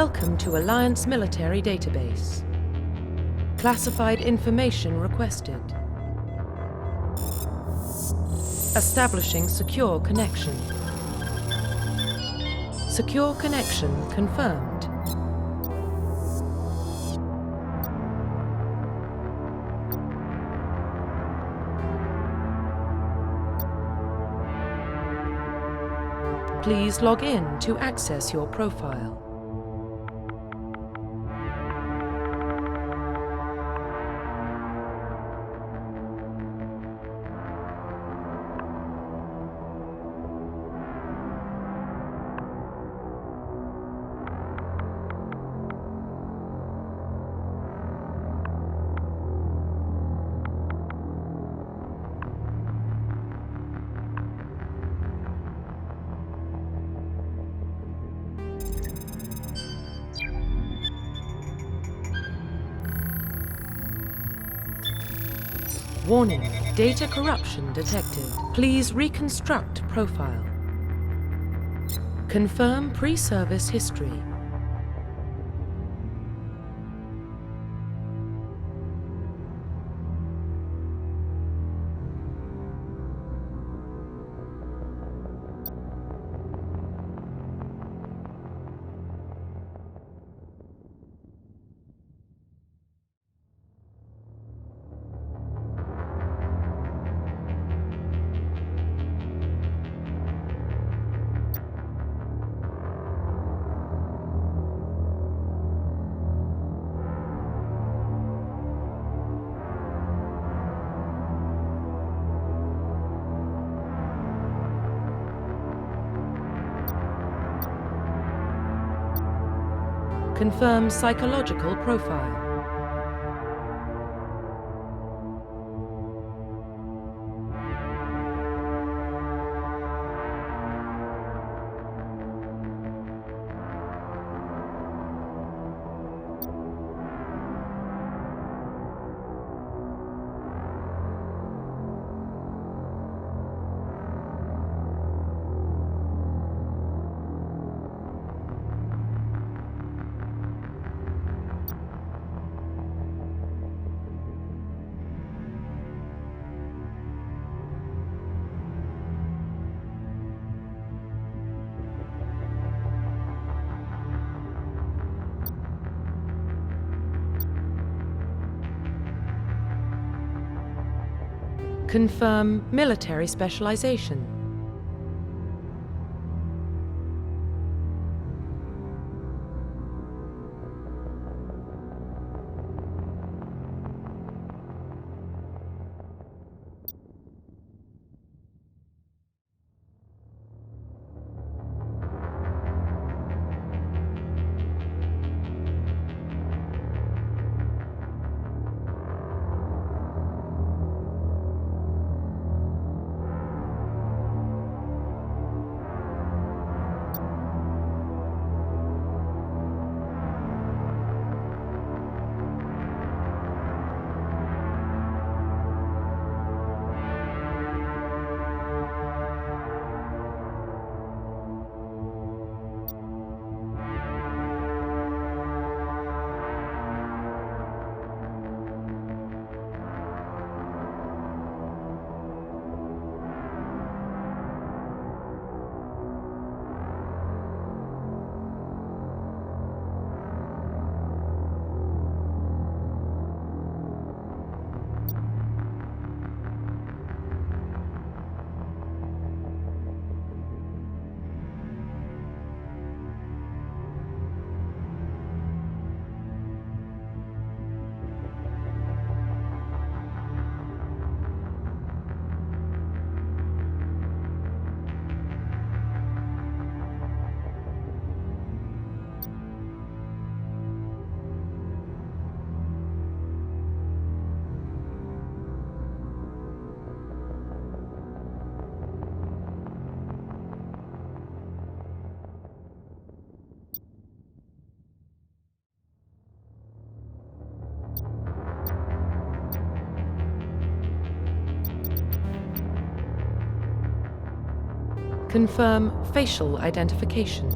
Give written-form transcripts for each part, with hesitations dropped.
Welcome to Alliance Military Database. Classified information requested. Establishing secure connection. Secure connection confirmed. Please log in to access your profile. Warning, data corruption detected. Please reconstruct profile. Confirm pre-service history. Confirm psychological profile. Confirm military specialization. Confirm facial identification.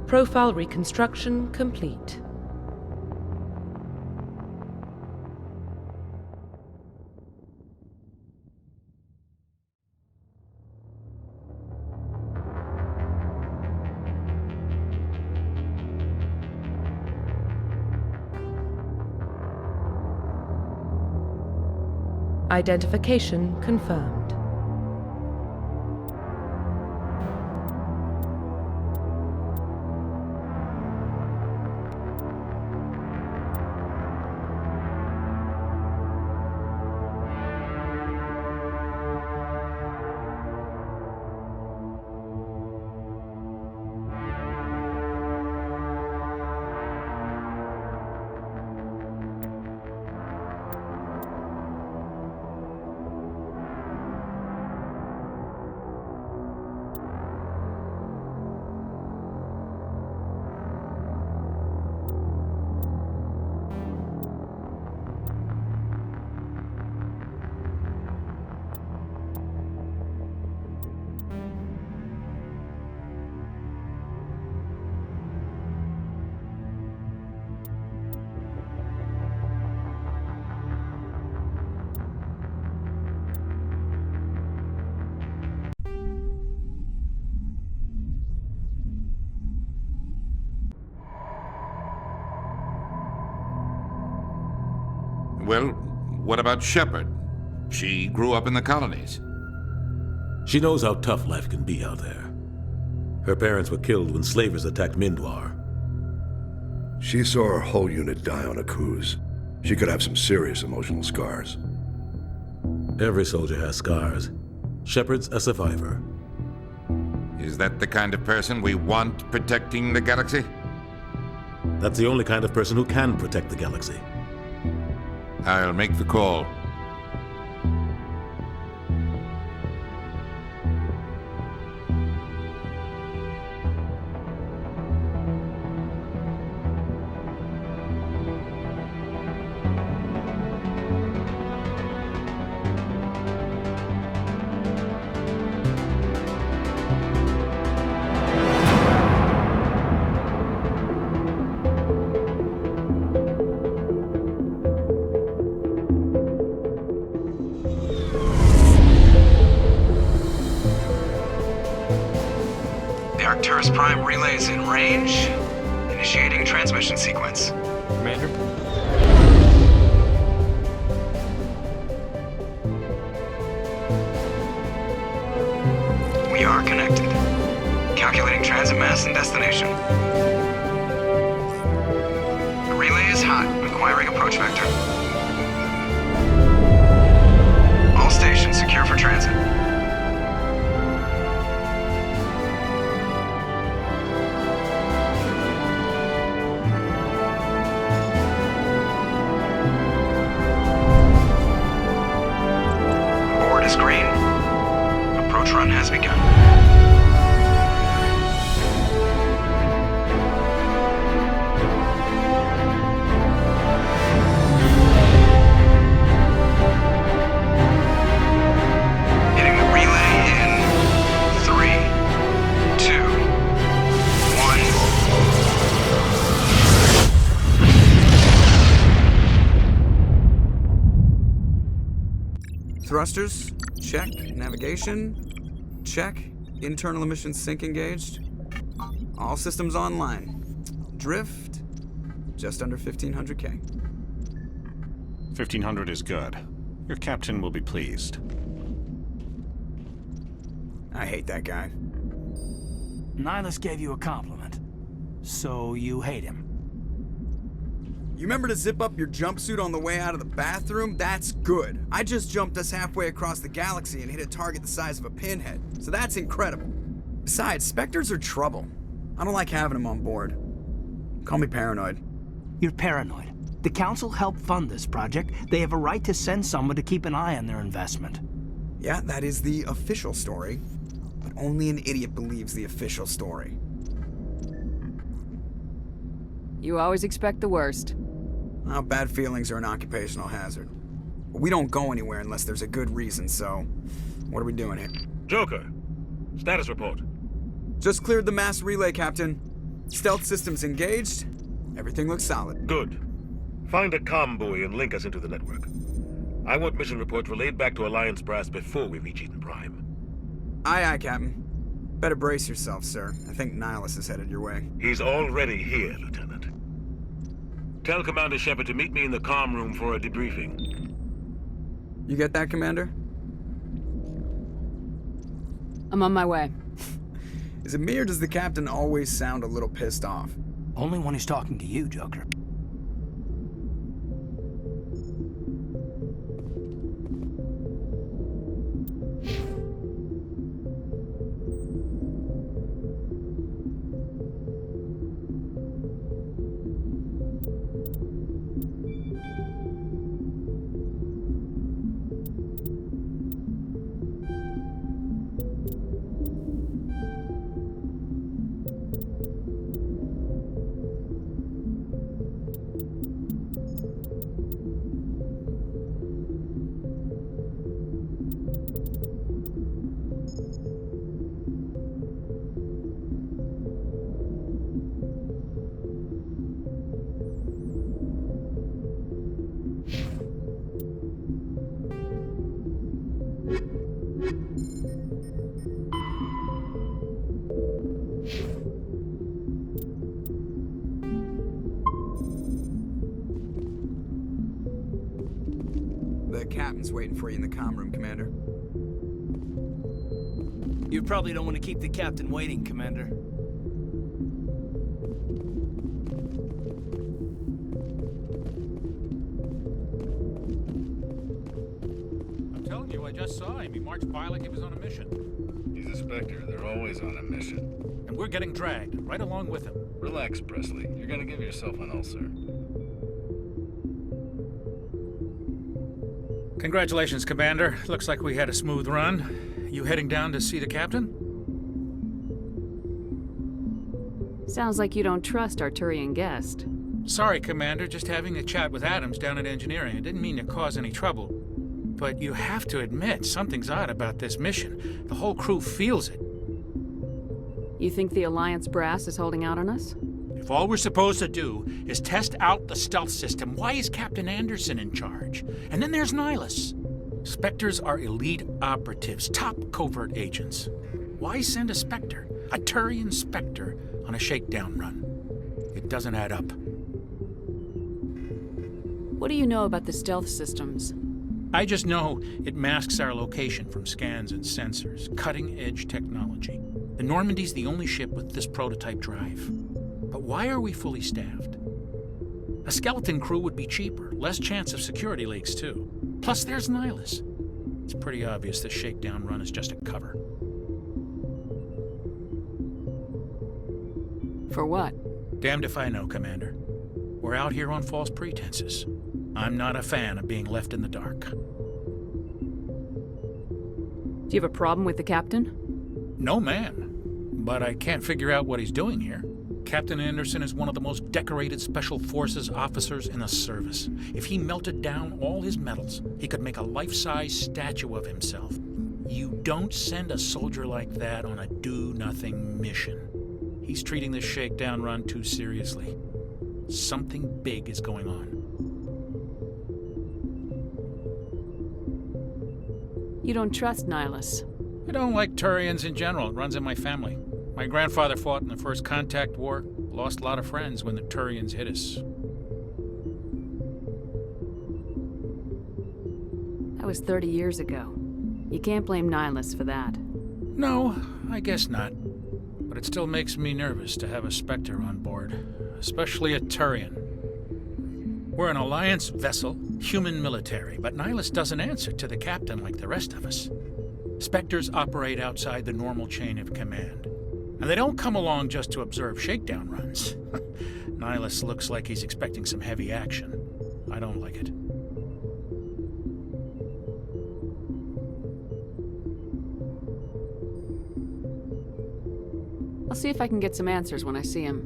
Profile reconstruction complete. Identification confirmed. Well, what about Shepard? She grew up in the colonies. She knows how tough life can be out there. Her parents were killed when slavers attacked Mindwar. She saw her whole unit die on a cruise. She could have some serious emotional scars. Every soldier has scars. Shepard's a survivor. Is that the kind of person we want protecting the galaxy? That's the only kind of person who can protect the galaxy. I'll make the call. Arcturus Prime relays in range. Initiating transmission sequence. Commander? We are connected. Calculating transit mass and destination. The relay is hot, acquiring approach vector. All stations secure for transit. Green. Approach run has begun. Hitting the relay in 3, 2, 1. Thrusters. Check. Navigation. Check. Internal emissions sync engaged. All systems online. Drift. Just under 1500K. 1500 is good. Your captain will be pleased. I hate that guy. Nihilus gave you a compliment. So you hate him. You remember to zip up your jumpsuit on the way out of the bathroom? That's good. I just jumped us halfway across the galaxy and hit a target the size of a pinhead. So that's incredible. Besides, Spectres are trouble. I don't like having them on board. Call me paranoid. You're paranoid. The Council helped fund this project. They have a right to send someone to keep an eye on their investment. Yeah, that is the official story. But only an idiot believes the official story. You always expect the worst. Well, bad feelings are an occupational hazard. But we don't go anywhere unless there's a good reason, so what are we doing here? Joker, status report. Just cleared the mass relay, Captain. Stealth systems engaged. Everything looks solid. Good. Find a comm buoy and link us into the network. I want mission reports relayed back to Alliance Brass before we reach Eden Prime. Aye, aye, Captain. Better brace yourself, sir. I think Nihilus is headed your way. He's already here, Lieutenant. Tell Commander Shepard to meet me in the comm room for a debriefing. You get that, Commander? I'm on my way. Is it me or does the Captain always sound a little pissed off? Only when he's talking to you, Joker. The Captain's waiting for you in the comm room, Commander. You probably don't want to keep the Captain waiting, Commander. I'm telling you, I just saw him. He marched by like he was on a mission. He's a Spectre. They're always on a mission. And we're getting dragged, right along with him. Relax, Presley. You're gonna give yourself an ulcer. Congratulations, Commander. Looks like we had a smooth run. You heading down to see the Captain? Sounds like you don't trust our Turian guest. Sorry, Commander. Just having a chat with Adams down at Engineering. I didn't mean to cause any trouble. But you have to admit, something's odd about this mission. The whole crew feels it. You think the Alliance brass is holding out on us? If all we're supposed to do is test out the stealth system, why is Captain Anderson in charge? And then there's Nihilus. Spectres are elite operatives, top covert agents. Why send a Spectre, a Turian Spectre, on a shakedown run? It doesn't add up. What do you know about the stealth systems? I just know it masks our location from scans and sensors, cutting-edge technology. The Normandy's the only ship with this prototype drive. But why are we fully staffed? A skeleton crew would be cheaper, less chance of security leaks too. Plus there's Nihilus. It's pretty obvious this shakedown run is just a cover. For what? Damned if I know, Commander. We're out here on false pretenses. I'm not a fan of being left in the dark. Do you have a problem with the Captain? No, ma'am. But I can't figure out what he's doing here. Captain Anderson is one of the most decorated Special Forces officers in the service. If he melted down all his medals, he could make a life-size statue of himself. You don't send a soldier like that on a do-nothing mission. He's treating this shakedown run too seriously. Something big is going on. You don't trust Nihilus. I don't like Turians in general. It runs in my family. My grandfather fought in the First Contact War, lost a lot of friends when the Turians hit us. That was 30 years ago. You can't blame Nihilus for that. No, I guess not. But it still makes me nervous to have a Spectre on board, especially a Turian. We're an Alliance vessel, human military, but Nihilus doesn't answer to the Captain like the rest of us. Spectres operate outside the normal chain of command. And they don't come along just to observe shakedown runs. Nihilus looks like he's expecting some heavy action. I don't like it. I'll see if I can get some answers when I see him.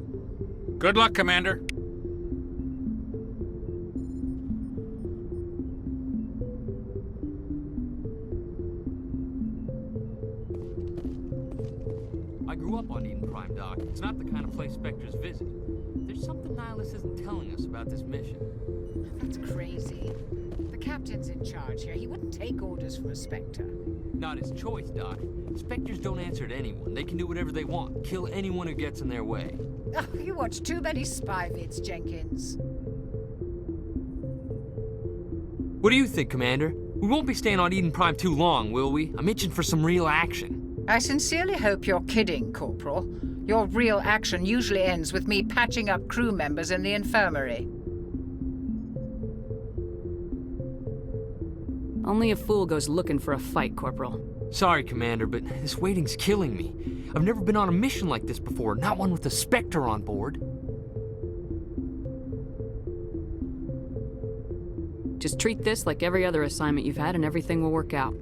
Good luck, Commander. I grew grew up on Eden Prime, Doc. It's not the kind of place Spectres visit. There's something Nihilus isn't telling us about this mission. That's crazy. The captain's in charge here. He wouldn't take orders from a Spectre. Not his choice, Doc. Spectres don't answer to anyone. They can do whatever they want. Kill anyone who gets in their way. Oh, you watch too many spy vids, Jenkins. What do you think, Commander? We won't be staying on Eden Prime too long, will we? I'm itching for some real action. I sincerely hope you're kidding, Corporal. Your real action usually ends with me patching up crew members in the infirmary. Only a fool goes looking for a fight, Corporal. Sorry, Commander, but this waiting's killing me. I've never been on a mission like this before, not one with a Spectre on board. Just treat this like every other assignment you've had and everything will work out.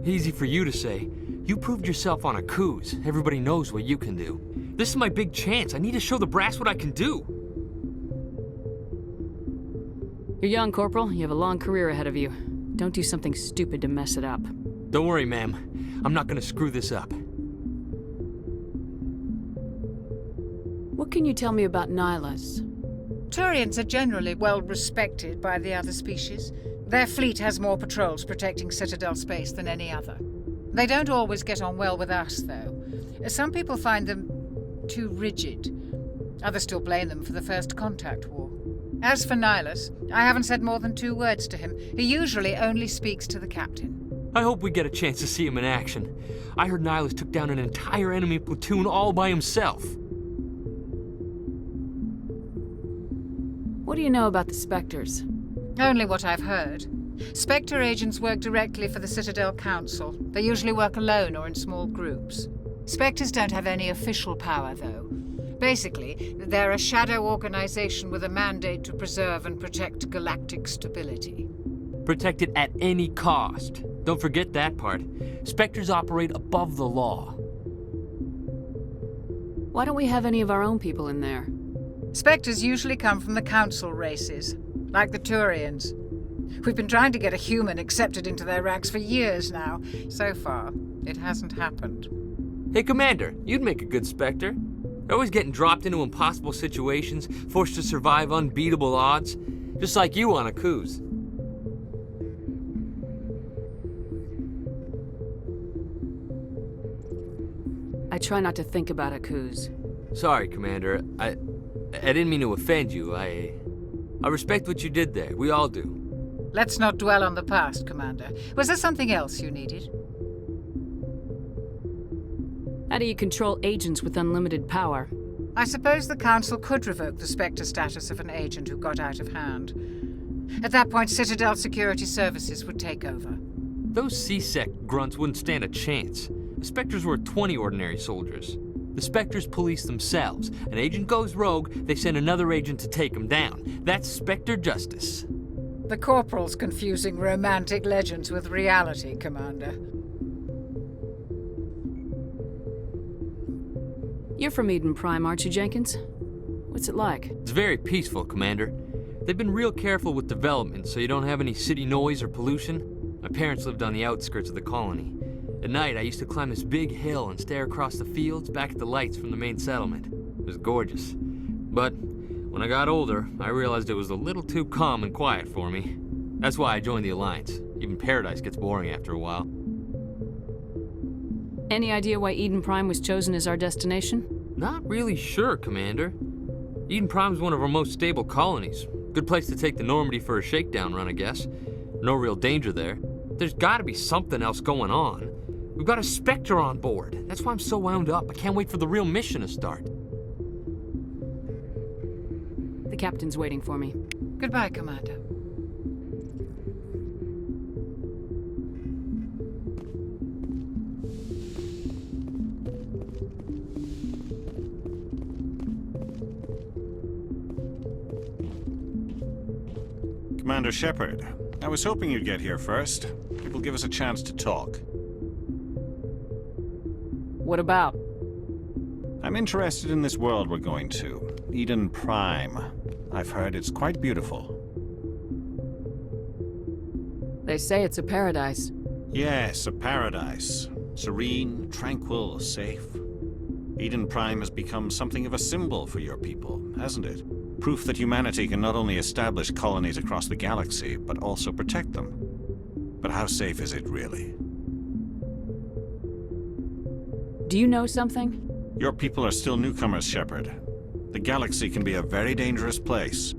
Easy for you to say. You proved yourself on a cruise. Everybody knows what you can do. This is my big chance. I need to show the brass what I can do. You're young, Corporal. You have a long career ahead of you. Don't do something stupid to mess it up. Don't worry, ma'am. I'm not gonna screw this up. What can you tell me about Nihilus? Turians are generally well respected by the other species. Their fleet has more patrols protecting Citadel space than any other. They don't always get on well with us, though. Some people find them too rigid. Others still blame them for the First Contact War. As for Nihilus, I haven't said more than 2 words to him. He usually only speaks to the captain. I hope we get a chance to see him in action. I heard Nihilus took down an entire enemy platoon all by himself. What do you know about the Spectres? Only what I've heard. Spectre agents work directly for the Citadel Council. They usually work alone or in small groups. Spectres don't have any official power, though. Basically, they're a shadow organization with a mandate to preserve and protect galactic stability. Protect it at any cost. Don't forget that part. Spectres operate above the law. Why don't we have any of our own people in there? Spectres usually come from the Council races, like the Turians. We've been trying to get a human accepted into their ranks for years now. So far, it hasn't happened. Hey, Commander, you'd make a good Spectre. They're always getting dropped into impossible situations, forced to survive unbeatable odds, just like you on a cruise. I try not to think about a cruise. Sorry, Commander. I didn't mean to offend you. I respect what you did there. We all do. Let's not dwell on the past, Commander. Was there something else you needed? How do you control agents with unlimited power? I suppose the Council could revoke the Spectre status of an agent who got out of hand. At that point, Citadel Security Services would take over. Those C-Sec grunts wouldn't stand a chance. The Spectres were 20 ordinary soldiers. The Spectres police themselves. An agent goes rogue, they send another agent to take him down. That's Spectre justice. The Corporal's confusing romantic legends with reality, Commander. You're from Eden Prime, aren't you, Jenkins? What's it like? It's very peaceful, Commander. They've been real careful with development, so you don't have any city noise or pollution. My parents lived on the outskirts of the colony. At night, I used to climb this big hill and stare across the fields back at the lights from the main settlement. It was gorgeous. But when I got older, I realized it was a little too calm and quiet for me. That's why I joined the Alliance. Even Paradise gets boring after a while. Any idea why Eden Prime was chosen as our destination? Not really sure, Commander. Eden Prime's one of our most stable colonies. Good place to take the Normandy for a shakedown run, I guess. No real danger there. There's gotta be something else going on. We've got a Spectre on board. That's why I'm so wound up. I can't wait for the real mission to start. The captain's waiting for me. Goodbye, Commander. Commander Shepard, I was hoping you'd get here first. It will give us a chance to talk. What about? I'm interested in this world we're going to, Eden Prime. I've heard it's quite beautiful. They say it's a paradise. Yes, a paradise. Serene, tranquil, safe. Eden Prime has become something of a symbol for your people, hasn't it? Proof that humanity can not only establish colonies across the galaxy, but also protect them. But how safe is it, really? Do you know something? Your people are still newcomers, Shepard. The galaxy can be a very dangerous place.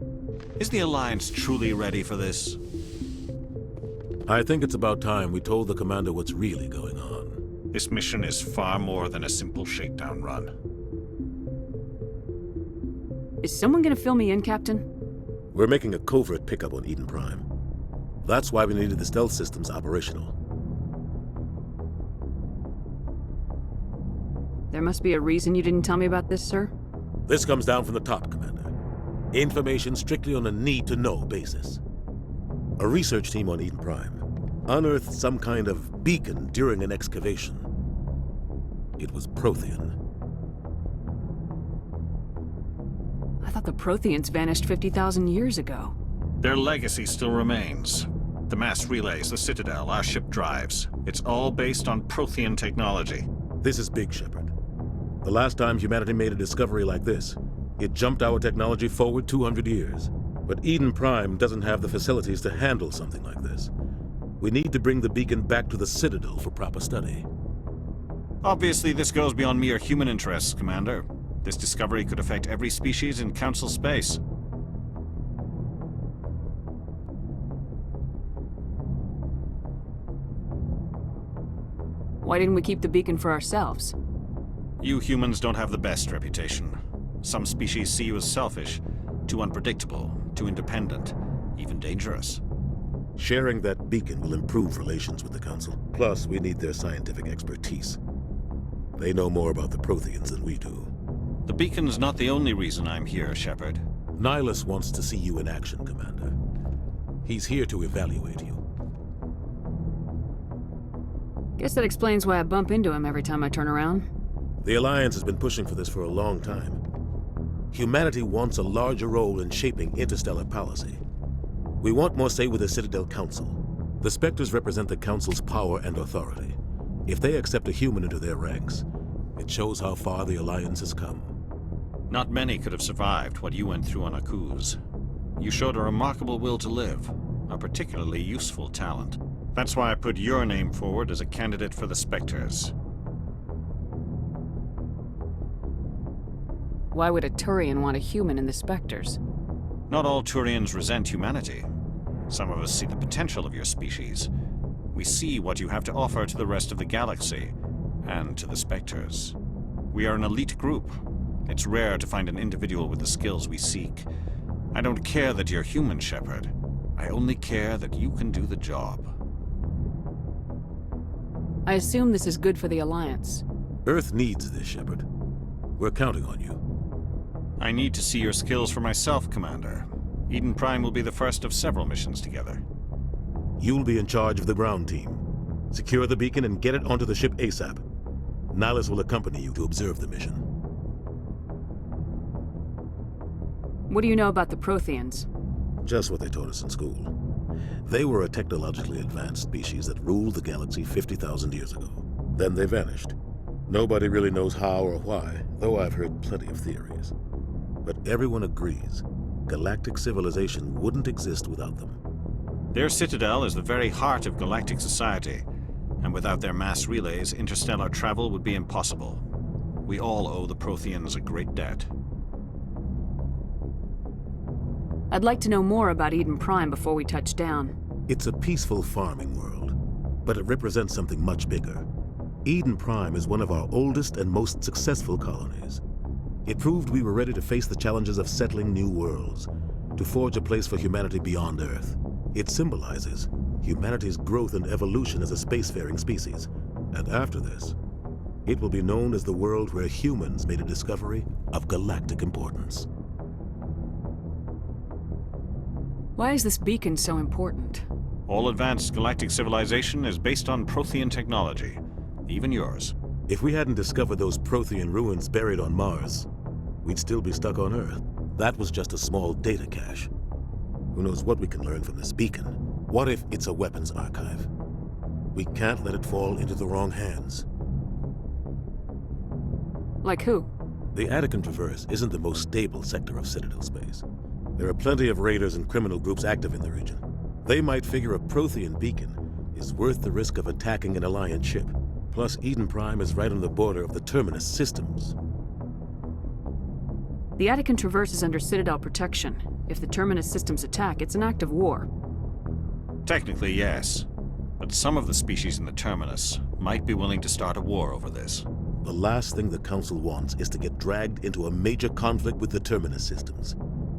Is the Alliance truly ready for this? I think it's about time we told the Commander what's really going on. This mission is far more than a simple shakedown run. Is someone gonna fill me in, Captain? We're making a covert pickup on Eden Prime. That's why we needed the stealth systems operational. There must be a reason you didn't tell me about this, sir? This comes down from the top, Commander. Information strictly on a need-to-know basis. A research team on Eden Prime unearthed some kind of beacon during an excavation. It was Prothean. I thought the Protheans vanished 50,000 years ago. Their legacy still remains. The mass relays, the Citadel, our ship drives. It's all based on Prothean technology. This is big, Shepard. The last time humanity made a discovery like this, it jumped our technology forward 200 years. But Eden Prime doesn't have the facilities to handle something like this. We need to bring the beacon back to the Citadel for proper study. Obviously, this goes beyond mere human interests, Commander. This discovery could affect every species in Council space. Why didn't we keep the beacon for ourselves? You humans don't have the best reputation. Some species see you as selfish, too unpredictable, too independent, even dangerous. Sharing that beacon will improve relations with the Council. Plus, we need their scientific expertise. They know more about the Protheans than we do. The beacon's not the only reason I'm here, Shepard. Nihilus wants to see you in action, Commander. He's here to evaluate you. Guess that explains why I bump into him every time I turn around. The Alliance has been pushing for this for a long time. Humanity wants a larger role in shaping interstellar policy. We want more say with the Citadel Council. The Spectres represent the Council's power and authority. If they accept a human into their ranks, it shows how far the Alliance has come. Not many could have survived what you went through on Akuz. You showed a remarkable will to live, a particularly useful talent. That's why I put your name forward as a candidate for the Spectres. Why would a Turian want a human in the Spectres? Not all Turians resent humanity. Some of us see the potential of your species. We see what you have to offer to the rest of the galaxy, and to the Spectres. We are an elite group. It's rare to find an individual with the skills we seek. I don't care that you're human, Shepard. I only care that you can do the job. I assume this is good for the Alliance. Earth needs this, Shepard. We're counting on you. I need to see your skills for myself, Commander. Eden Prime will be the first of several missions together. You'll be in charge of the ground team. Secure the beacon and get it onto the ship ASAP. Nihilus will accompany you to observe the mission. What do you know about the Protheans? Just what they taught us in school. They were a technologically advanced species that ruled the galaxy 50,000 years ago. Then they vanished. Nobody really knows how or why, though I've heard plenty of theories. But everyone agrees, galactic civilization wouldn't exist without them. Their citadel is the very heart of galactic society, and without their mass relays, interstellar travel would be impossible. We all owe the Protheans a great debt. I'd like to know more about Eden Prime before we touch down. It's a peaceful farming world, but it represents something much bigger. Eden Prime is one of our oldest and most successful colonies. It proved we were ready to face the challenges of settling new worlds, to forge a place for humanity beyond Earth. It symbolizes humanity's growth and evolution as a spacefaring species. And after this, it will be known as the world where humans made a discovery of galactic importance. Why is this beacon so important? All advanced galactic civilization is based on Prothean technology, even yours. If we hadn't discovered those Prothean ruins buried on Mars, we'd still be stuck on Earth. That was just a small data cache. Who knows what we can learn from this beacon? What if it's a weapons archive? We can't let it fall into the wrong hands. Like who? The Attican Traverse isn't the most stable sector of Citadel space. There are plenty of raiders and criminal groups active in the region. They might figure a Prothean beacon is worth the risk of attacking an Alliance ship. Plus, Eden Prime is right on the border of the Terminus systems. The Attican Traverse is under Citadel protection. If the Terminus systems attack, it's an act of war. Technically, yes. But some of the species in the Terminus might be willing to start a war over this. The last thing the Council wants is to get dragged into a major conflict with the Terminus systems.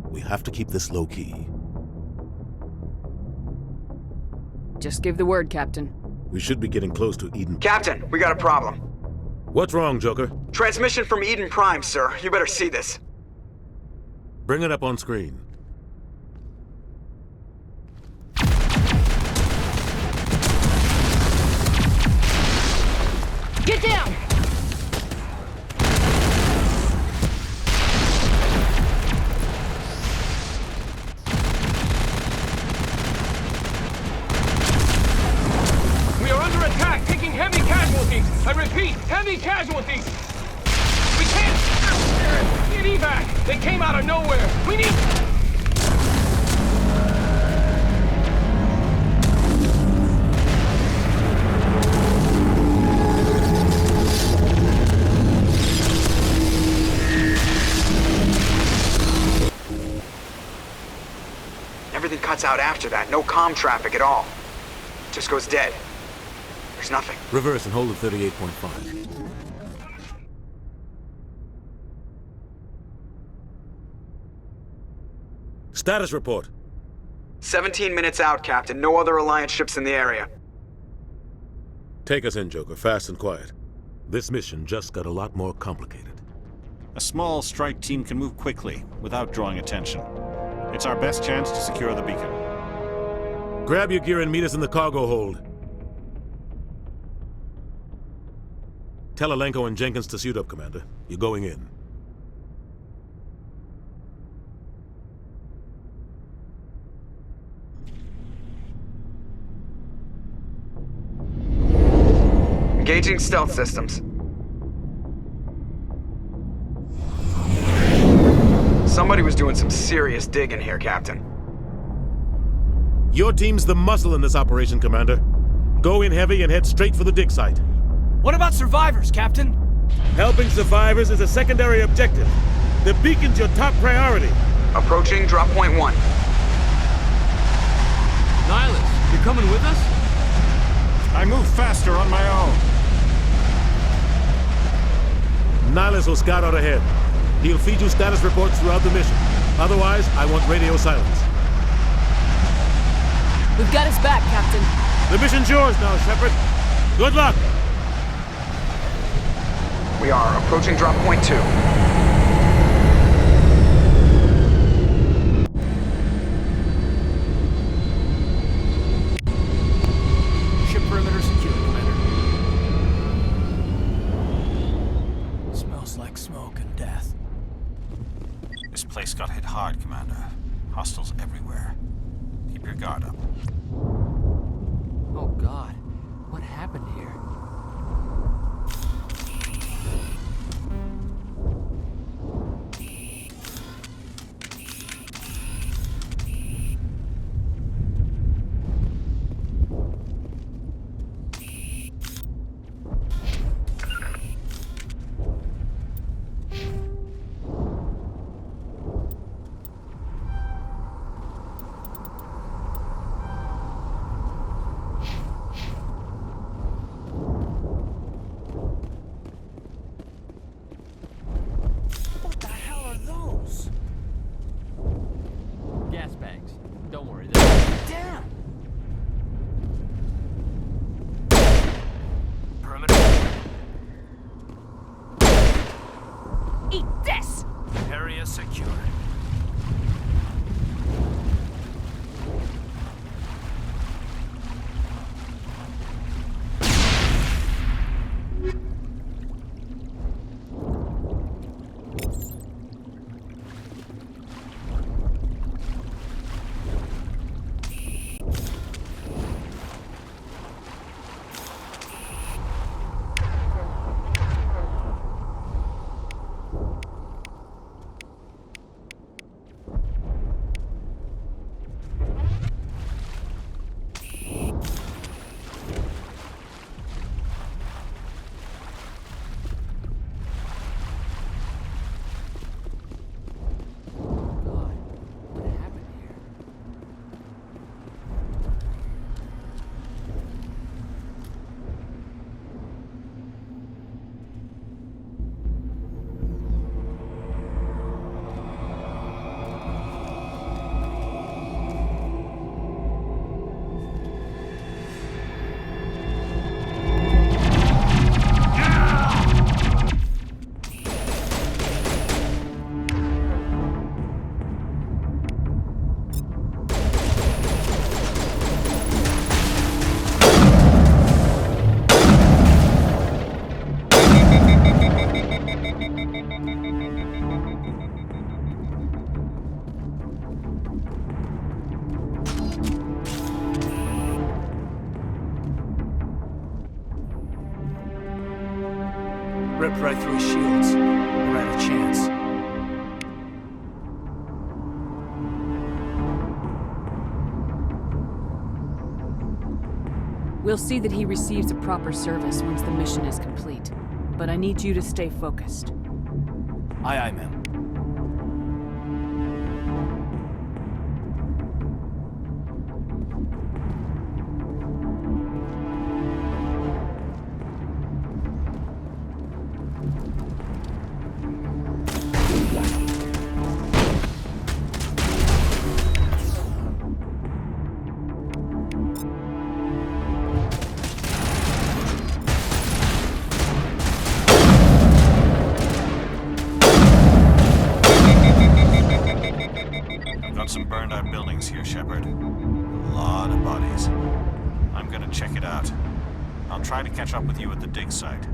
We have to keep this low-key. Just give the word, Captain. We should be getting close to Eden. Captain, we got a problem. What's wrong, Joker? Transmission from Eden Prime, sir. You better see this. Bring it up on screen. Get down! We are under attack, taking heavy casualties. I repeat, heavy casualties. We can't get evac. They came out of nowhere. We need... Everything cuts out after that. No comm traffic at all. Just goes dead. There's nothing. Reverse and hold at 38.5. Status report. 17 minutes out, Captain. No other Alliance ships in the area. Take us in, Joker, fast and quiet. This mission just got a lot more complicated. A small strike team can move quickly, without drawing attention. It's our best chance to secure the beacon. Grab your gear and meet us in the cargo hold. Tell Alenko and Jenkins to suit up, Commander. You're going in. Engaging stealth systems. Somebody was doing some serious digging here, Captain. Your team's the muscle in this operation, Commander. Go in heavy and head straight for the dig site. What about survivors, Captain? Helping survivors is a secondary objective. The beacon's your top priority. Approaching drop point 1. Nihilus, you're coming with us? I move faster on my own. Nihilus will scout out ahead. He'll feed you status reports throughout the mission. Otherwise, I want radio silence. We've got his back, Captain. The mission's yours now, Shepard. Good luck! We are approaching drop point 2. Ship perimeter secure, Commander. Smells like smoke and death. This place got hit hard, Commander. Hostiles everywhere. Keep your guard up. Oh God, what happened here? Gas bags. Don't worry. Damn! Perimeter. Eat this! Area secure. ripped right through his shields. Never had a chance. We'll see that he receives a proper service once the mission is complete. But I need you to stay focused. Aye, aye, ma'am. Some burned out buildings here, Shepard. A lot of bodies. I'm gonna check it out. I'll try to catch up with you at the dig site.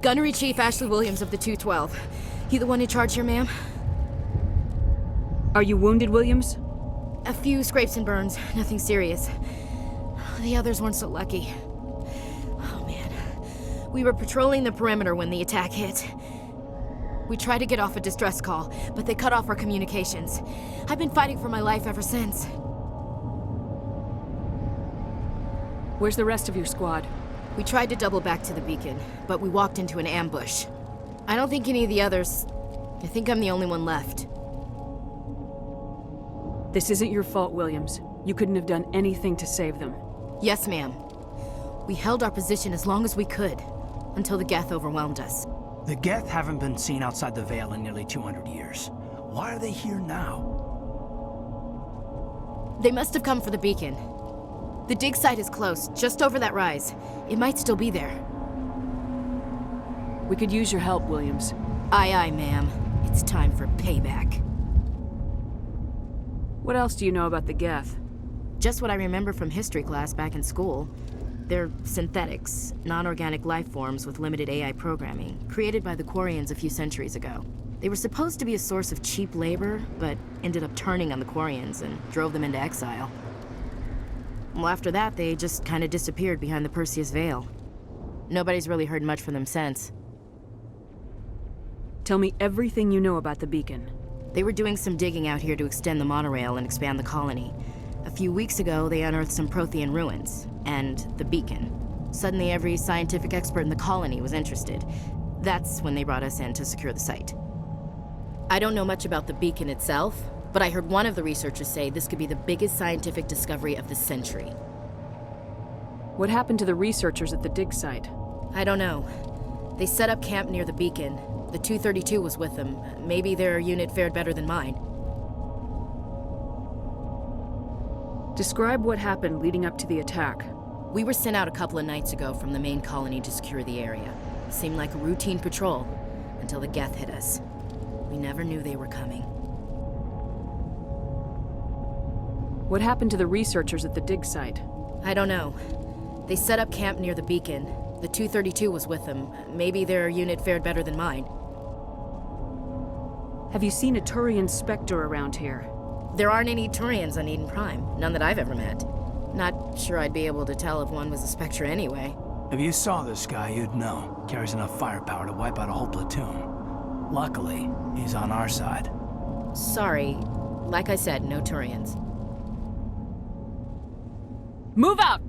Gunnery Chief Ashley Williams of the 212. You the one in charge here, ma'am? Are you wounded, Williams? A few scrapes and burns, nothing serious. The others weren't so lucky. Oh man. We were patrolling the perimeter when the attack hit. We tried to get off a distress call, but they cut off our communications. I've been fighting for my life ever since. Where's the rest of your squad? We tried to double back to the beacon, but we walked into an ambush. I don't think any of the others... I think I'm the only one left. This isn't your fault, Williams. You couldn't have done anything to save them. Yes, ma'am. We held our position as long as we could, until the Geth overwhelmed us. The Geth haven't been seen outside the Veil in nearly 200 years. Why are they here now? They must have come for the beacon. The dig site is close, just over that rise. It might still be there. We could use your help, Williams. Aye, aye, ma'am. It's time for payback. What else do you know about the Geth? Just what I remember from history class back in school. They're synthetics, non-organic life forms with limited AI programming, created by the Quarians a few centuries ago. They were supposed to be a source of cheap labor, but ended up turning on the Quarians and drove them into exile. Well, after that, they just kind of disappeared behind the Perseus Veil. Nobody's really heard much from them since. Tell me everything you know about the beacon. They were doing some digging out here to extend the monorail and expand the colony. A few weeks ago, they unearthed some Prothean ruins, and the beacon. Suddenly, every scientific expert in the colony was interested. That's when they brought us in to secure the site. I don't know much about the beacon itself, but I heard one of the researchers say this could be the biggest scientific discovery of the century. What happened to the researchers at the dig site? I don't know. They set up camp near the beacon. The 232 was with them. Maybe their unit fared better than mine. Describe what happened leading up to the attack. We were sent out a couple of nights ago from the main colony to secure the area. Seemed like a routine patrol, until the Geth hit us. We never knew they were coming. What happened to the researchers at the dig site? I don't know. They set up camp near the beacon. The 232 was with them. Maybe their unit fared better than mine. Have you seen a Turian Spectre around here? There aren't any Turians on Eden Prime. None that I've ever met. Not sure I'd be able to tell if one was a Spectre anyway. If you saw this guy, you'd know. Carries enough firepower to wipe out a whole platoon. Luckily, he's on our side. Sorry. Like I said, no Turians. Move out!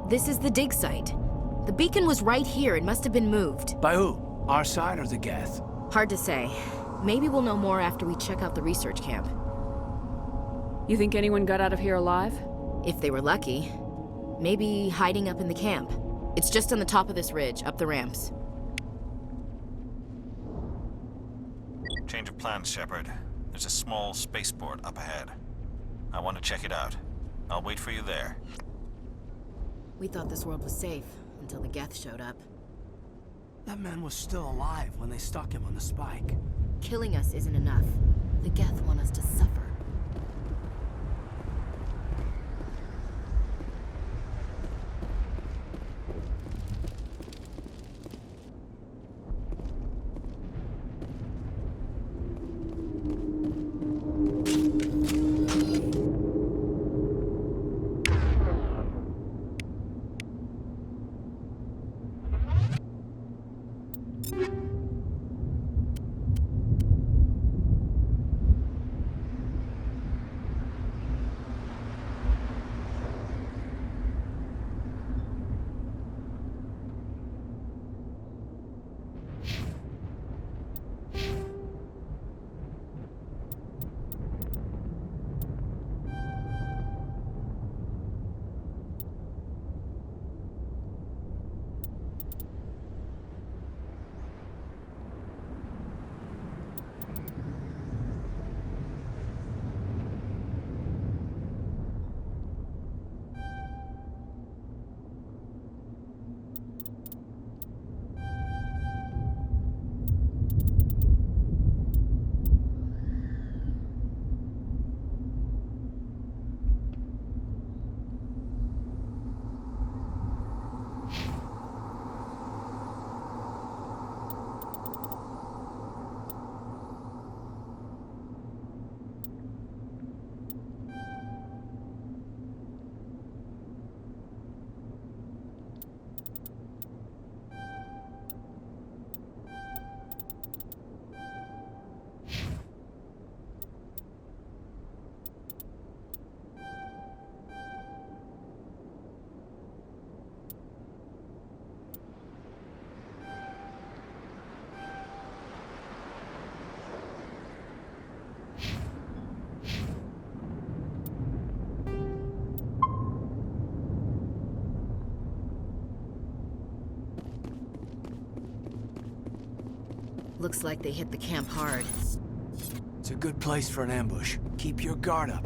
This is the dig site. The beacon was right here. It must have been moved. By who? Our side or the Geth? Hard to say. Maybe we'll know more after we check out the research camp. You think anyone got out of here alive? If they were lucky. Maybe hiding up in the camp. It's just on the top of this ridge, up the ramps. Change of plans, Shepard. There's a small spaceport up ahead. I want to check it out. I'll wait for you there. We thought this world was safe until the Geth showed up. That man was still alive when they stuck him on the spike. Killing us isn't enough. The Geth want us to suffer. Looks like they hit the camp hard. It's a good place for an ambush. Keep your guard up.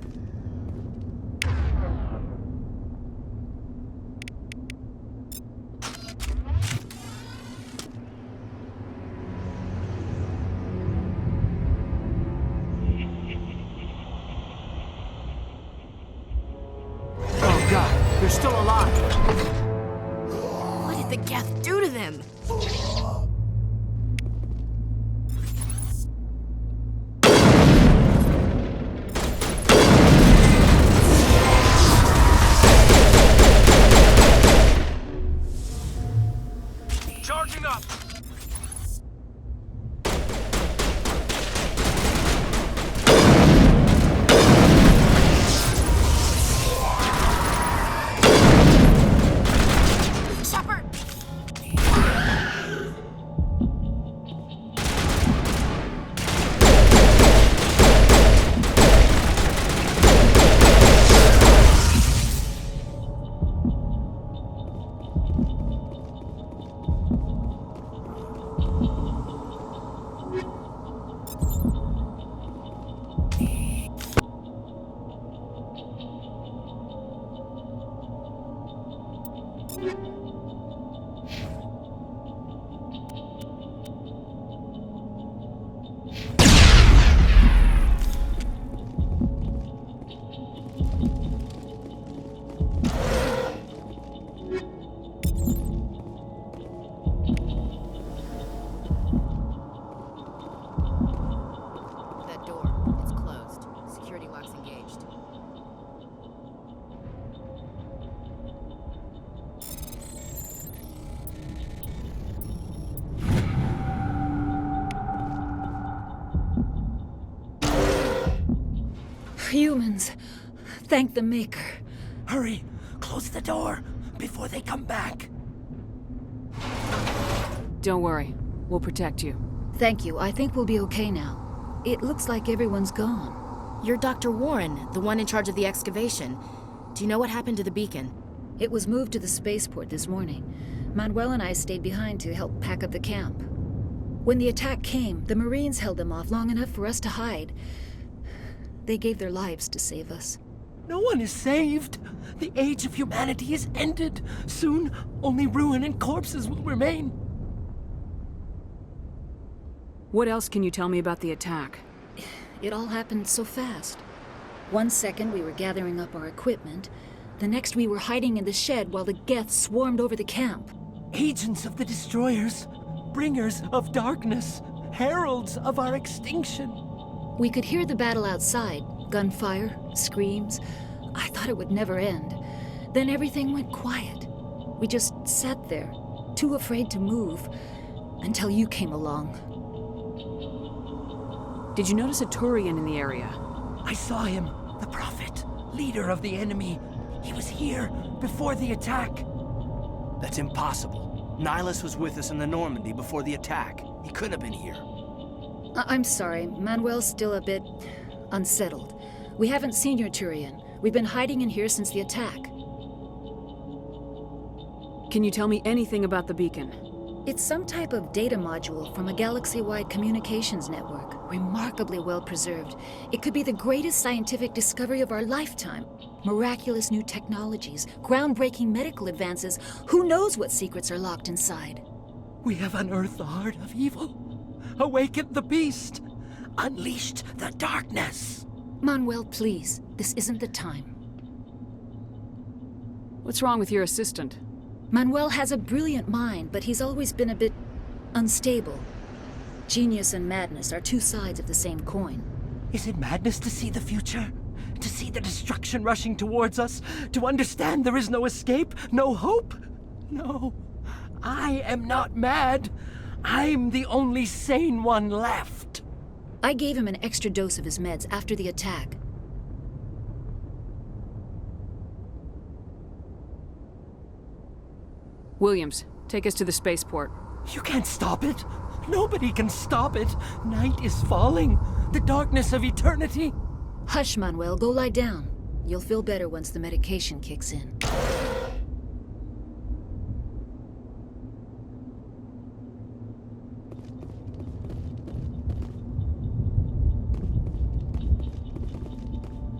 Oh God, they're still alive! What did the Geth do to them? Charging up! Shepard! That door, it's closed. Security lock's engaged. Humans. Thank the Maker. Hurry! Close the door! before they come back. Don't worry. We'll protect you. Thank you. I think we'll be okay now. It looks like everyone's gone. You're Dr. Warren, the one in charge of the excavation. Do you know what happened to the beacon? It was moved to the spaceport this morning. Manuel and I stayed behind to help pack up the camp. When the attack came, the Marines held them off long enough for us to hide. They gave their lives to save us. No one is saved. The age of humanity is ended. Soon, only ruin and corpses will remain. What else can you tell me about the attack? It all happened so fast. One second we were gathering up our equipment. The next we were hiding in the shed while the Geth swarmed over the camp. Agents of the destroyers, bringers of darkness, heralds of our extinction. We could hear the battle outside. Gunfire, screams. I thought it would never end. Then everything went quiet. We just sat there, too afraid to move, until you came along. Did you notice a Turian in the area? I saw him, the Prophet, leader of the enemy. He was here before the attack. That's impossible. Nihilus was with us in the Normandy before the attack. He couldn't have been here. I'm sorry. Manuel's still a bit unsettled. We haven't seen your Turian. We've been hiding in here since the attack. Can you tell me anything about the beacon? It's some type of data module from a galaxy-wide communications network. Remarkably well preserved. It could be the greatest scientific discovery of our lifetime. Miraculous new technologies, groundbreaking medical advances. Who knows what secrets are locked inside? We have unearthed the heart of evil, awakened the beast, unleashed the darkness. Manuel, please. This isn't the time. What's wrong with your assistant? Manuel has a brilliant mind, but he's always been a bit unstable. Genius and madness are two sides of the same coin. Is it madness to see the future? To see the destruction rushing towards us? To understand there is no escape? No hope? No. I am not mad. I'm the only sane one left. I gave him an extra dose of his meds after the attack. Williams, take us to the spaceport. You can't stop it. Nobody can stop it. Night is falling. The darkness of eternity. Hush, Manuel. Go lie down. You'll feel better once the medication kicks in.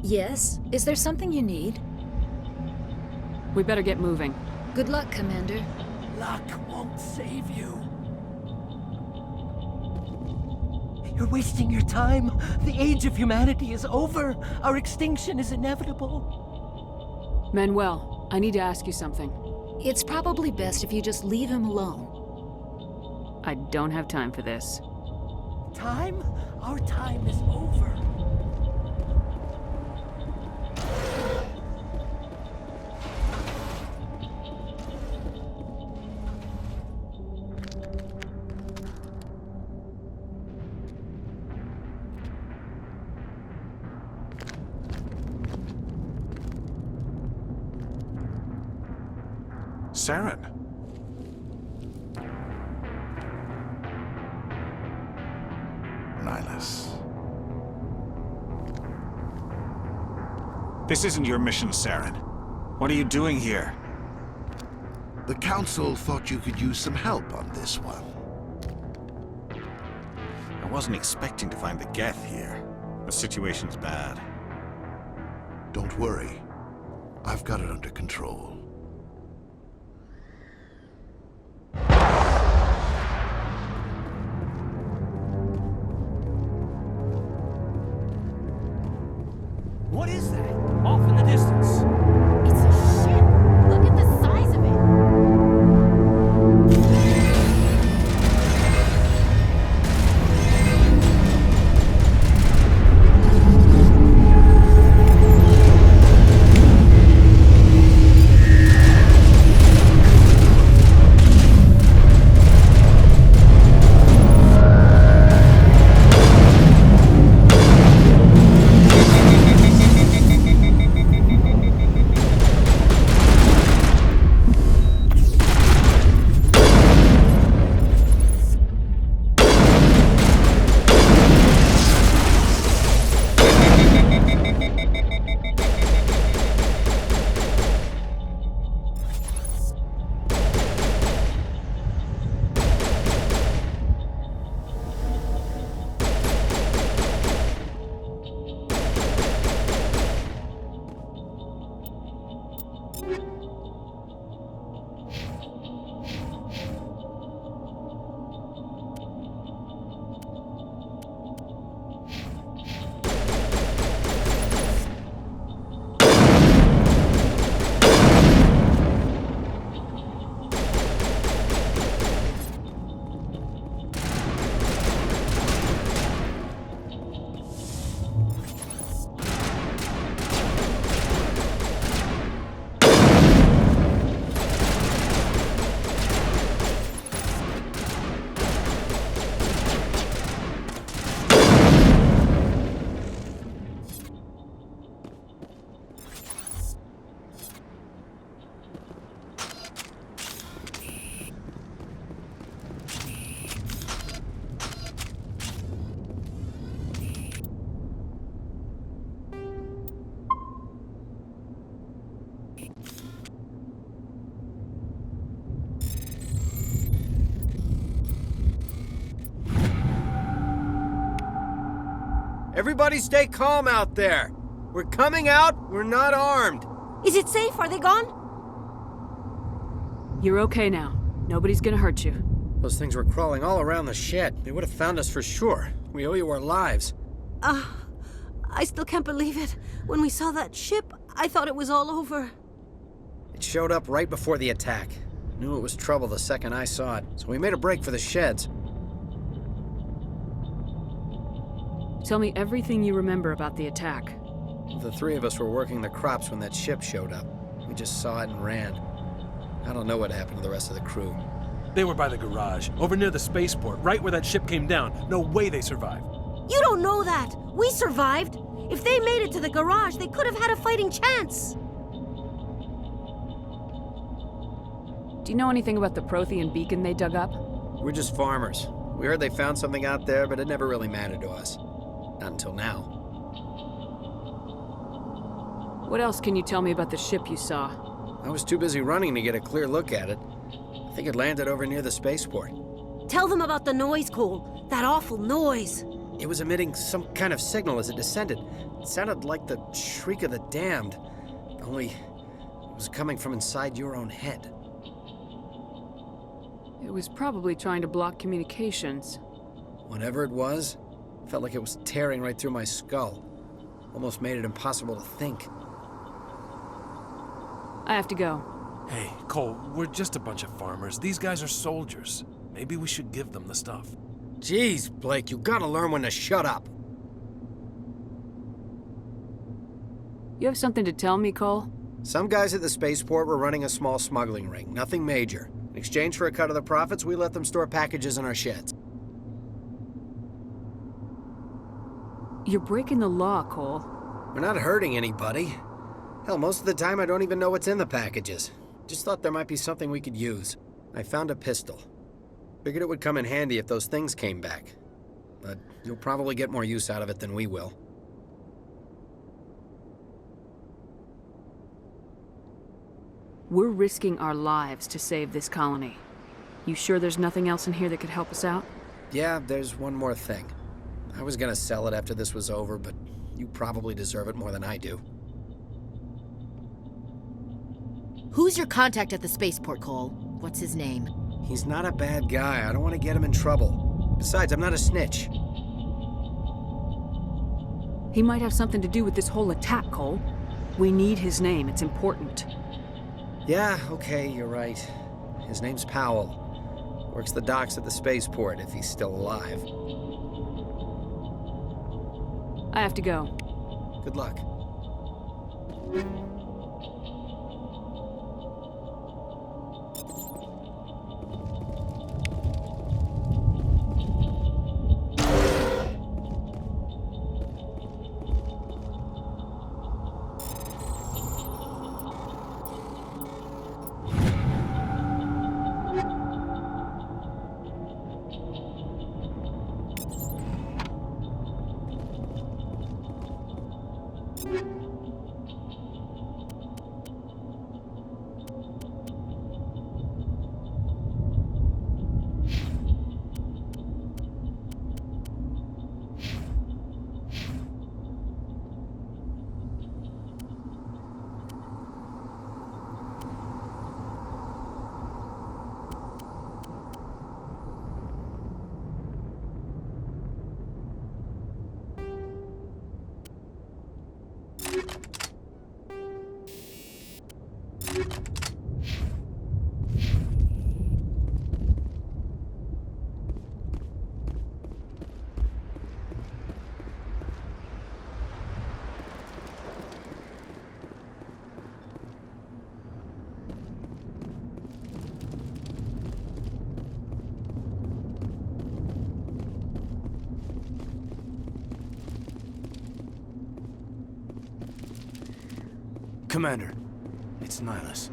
Yes? Is there something you need? We better get moving. Good luck, Commander. Luck won't save you. You're wasting your time. The age of humanity is over. Our extinction is inevitable. Manuel, I need to ask you something. It's probably best if you just leave him alone. I don't have time for this. Time? Our time is over. Saren. Nihilus. This isn't your mission, Saren. What are you doing here? The Council thought you could use some help on this one. I wasn't expecting to find the Geth here. The situation's bad. Don't worry. I've got it under control. What is that? Off in the distance. It's a ship. Look at the size of it. Everybody stay calm out there. We're coming out. We're not armed. Is it safe? Are they gone? You're okay now. Nobody's gonna hurt you. Those things were crawling all around the shed. They would have found us for sure. We owe you our lives. I still can't believe it. When we saw that ship, I thought it was all over. It showed up right before the attack. Knew it was trouble the second I saw it, so we made a break for the sheds. Tell me everything you remember about the attack. The three of us were working the crops when that ship showed up. We just saw it and ran. I don't know what happened to the rest of the crew. They were by the garage, over near the spaceport, right where that ship came down. No way they survived. You don't know that. We survived. If they made it to the garage, they could have had a fighting chance. Do you know anything about the Prothean beacon they dug up? We're just farmers. We heard they found something out there, but it never really mattered to us. Not until now. What else can you tell me about the ship you saw? I was too busy running to get a clear look at it. I think it landed over near the spaceport. Tell them about the noise, Cole. That awful noise. It was emitting some kind of signal as it descended. It sounded like the shriek of the damned. Only it was coming from inside your own head. It was probably trying to block communications. Whatever it was, felt like it was tearing right through my skull. Almost made it impossible to think. I have to go. Hey, Cole, we're just a bunch of farmers. These guys are soldiers. Maybe we should give them the stuff. Jeez, Blake, you gotta learn when to shut up. You have something to tell me, Cole? Some guys at the spaceport were running a small smuggling ring, nothing major. In exchange for a cut of the profits, we let them store packages in our sheds. You're breaking the law, Cole. We're not hurting anybody. Hell, most of the time I don't even know what's in the packages. Just thought there might be something we could use. I found a pistol. Figured it would come in handy if those things came back. But you'll probably get more use out of it than we will. We're risking our lives to save this colony. You sure there's nothing else in here that could help us out? Yeah, there's one more thing. I was gonna sell it after this was over, but you probably deserve it more than I do. Who's your contact at the spaceport, Cole? What's his name? He's not a bad guy. I don't want to get him in trouble. Besides, I'm not a snitch. He might have something to do with this whole attack, Cole. We need his name. It's important. Yeah, okay, you're right. His name's Powell. Works the docks at the spaceport, if he's still alive. I have to go. Good luck. Commander, it's Nihilus.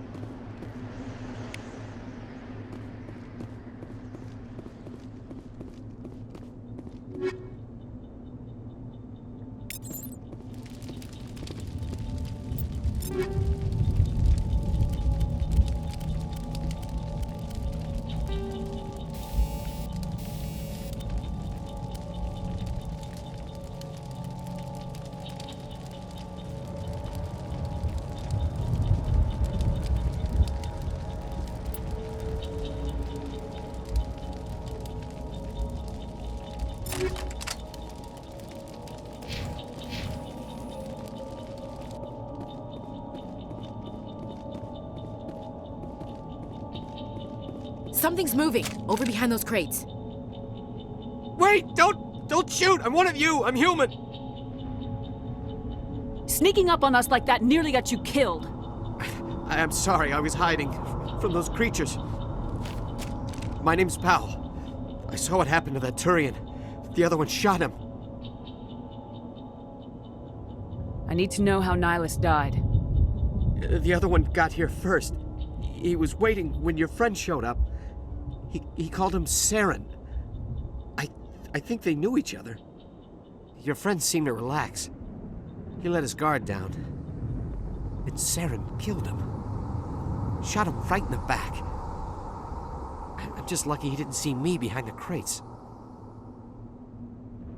Something's moving, over behind those crates. Wait! Don't shoot! I'm one of you! I'm human! Sneaking up on us like that nearly got you killed. I'm sorry, I was hiding from those creatures. My name's Powell. I saw what happened to that Turian. The other one shot him. I need to know how Nihilus died. The other one got here first. He was waiting when your friend showed up. He called him Saren. I think they knew each other. Your friend seemed to relax. He let his guard down. And Saren killed him. Shot him right in the back. I'm just lucky he didn't see me behind the crates.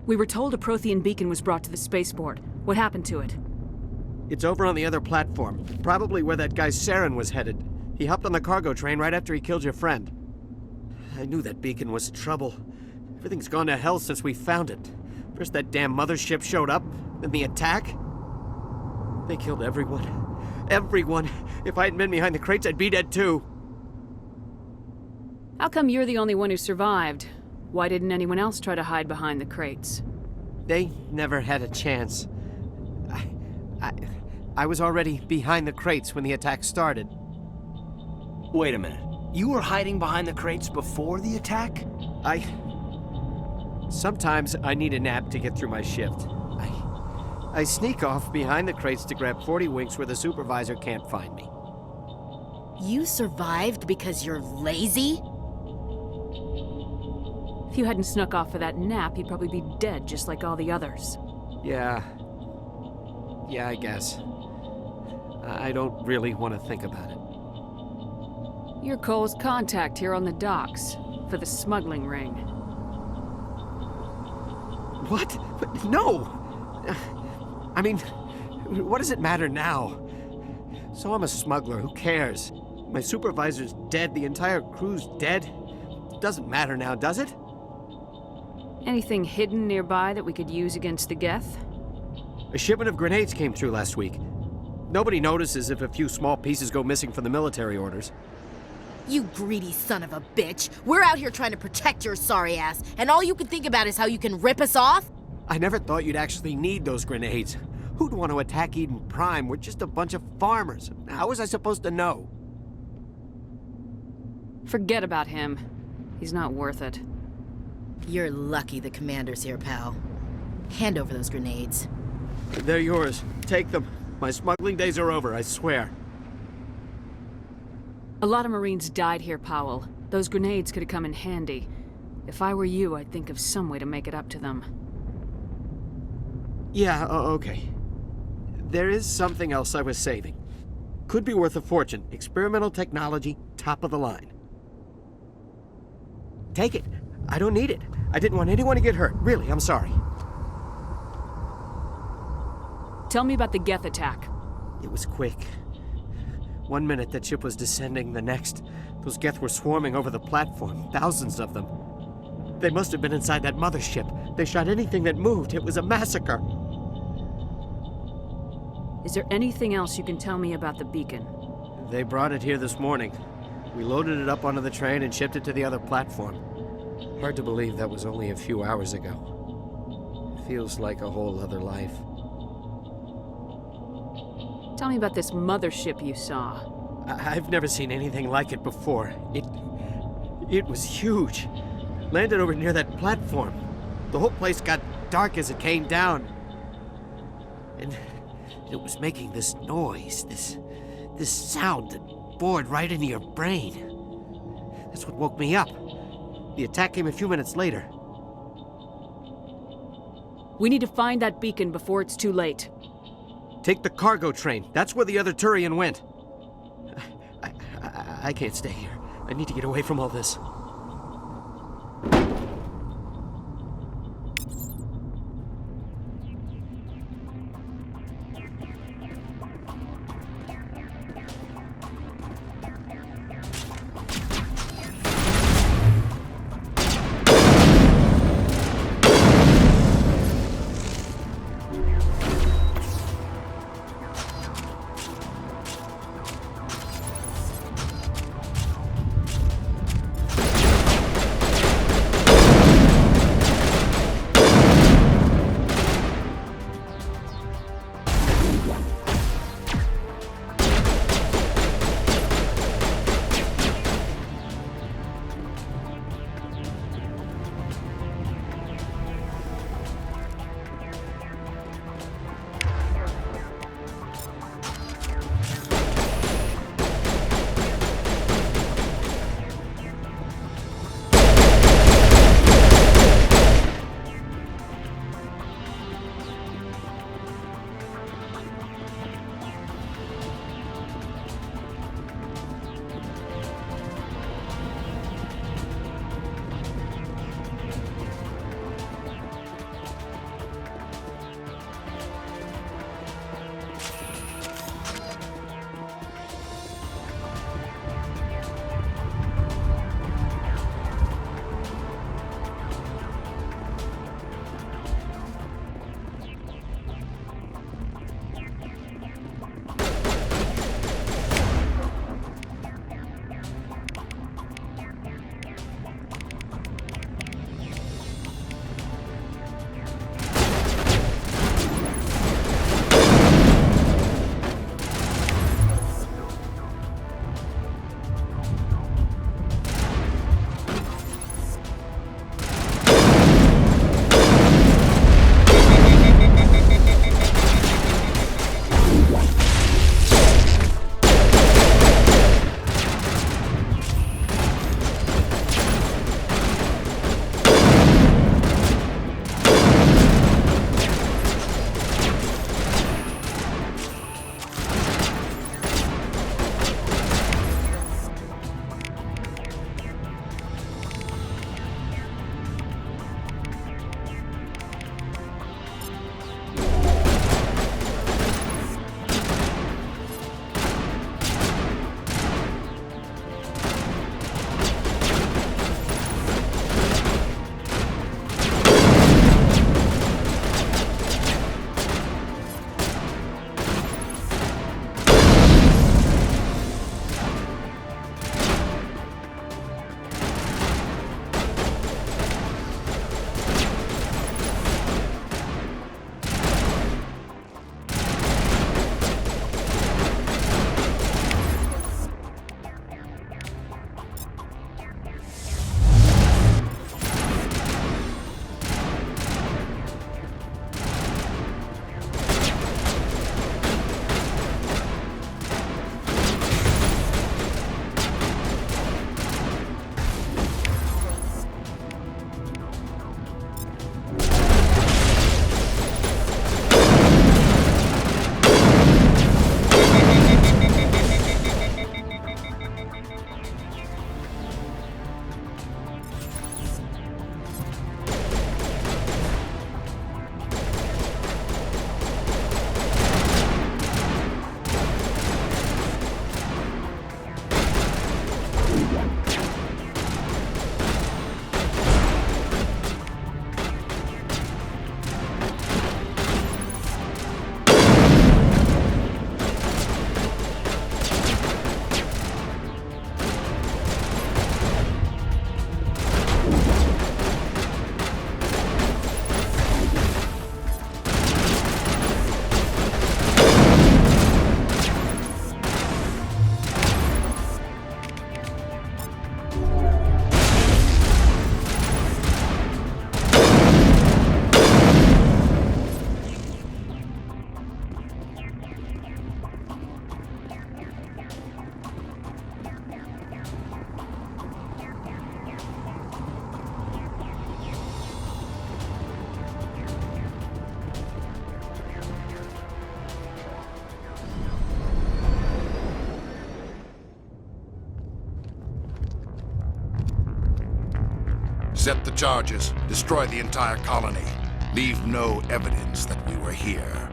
We were told a Prothean beacon was brought to the spaceport. What happened to it? It's over on the other platform. Probably where that guy Saren was headed. He hopped on the cargo train right after he killed your friend. I knew that beacon was trouble. Everything's gone to hell since we found it. First that damn mothership showed up, then the attack. They killed everyone. Everyone. If I hadn't been behind the crates, I'd be dead too. How come you're the only one who survived? Why didn't anyone else try to hide behind the crates? They never had a chance. I was already behind the crates when the attack started. Wait a minute. You were hiding behind the crates before the attack? Sometimes I need a nap to get through my shift. I sneak off behind the crates to grab 40 winks where the supervisor can't find me. You survived because you're lazy? If you hadn't snuck off for that nap, you'd probably be dead just like all the others. Yeah, I guess. I don't really want to think about it. You're Cole's contact here on the docks for the smuggling ring. What? But no! I mean, what does it matter now? So I'm a smuggler, who cares? My supervisor's dead, the entire crew's dead. It doesn't matter now, does it? Anything hidden nearby that we could use against the Geth? A shipment of grenades came through last week. Nobody notices if a few small pieces go missing from the military orders. You greedy son of a bitch. We're out here trying to protect your sorry ass, and all you can think about is how you can rip us off? I never thought you'd actually need those grenades. Who'd want to attack Eden Prime? We're just a bunch of farmers. How was I supposed to know? Forget about him. He's not worth it. You're lucky the commander's here, pal. Hand over those grenades. They're yours. Take them. My smuggling days are over, I swear. A lot of Marines died here, Powell. Those grenades could have come in handy. If I were you, I'd think of some way to make it up to them. Yeah, okay. There is something else I was saving. Could be worth a fortune. Experimental technology, top of the line. Take it. I don't need it. I didn't want anyone to get hurt. Really, I'm sorry. Tell me about the Geth attack. It was quick. 1 minute that ship was descending, the next, those Geth were swarming over the platform. Thousands of them. They must have been inside that mothership. They shot anything that moved. It was a massacre. Is there anything else you can tell me about the beacon? They brought it here this morning. We loaded it up onto the train and shipped it to the other platform. Hard to believe that was only a few hours ago. Feels like a whole other life. Tell me about this mothership you saw. I've never seen anything like it before. It was huge. Landed over near that platform. The whole place got dark as it came down. And it was making this noise, this sound that bored right into your brain. That's what woke me up. The attack came a few minutes later. We need to find that beacon before it's too late. Take the cargo train. That's where the other Turian went. I can't stay here. I need to get away from all this. Reset the charges. Destroy the entire colony. Leave no evidence that we were here.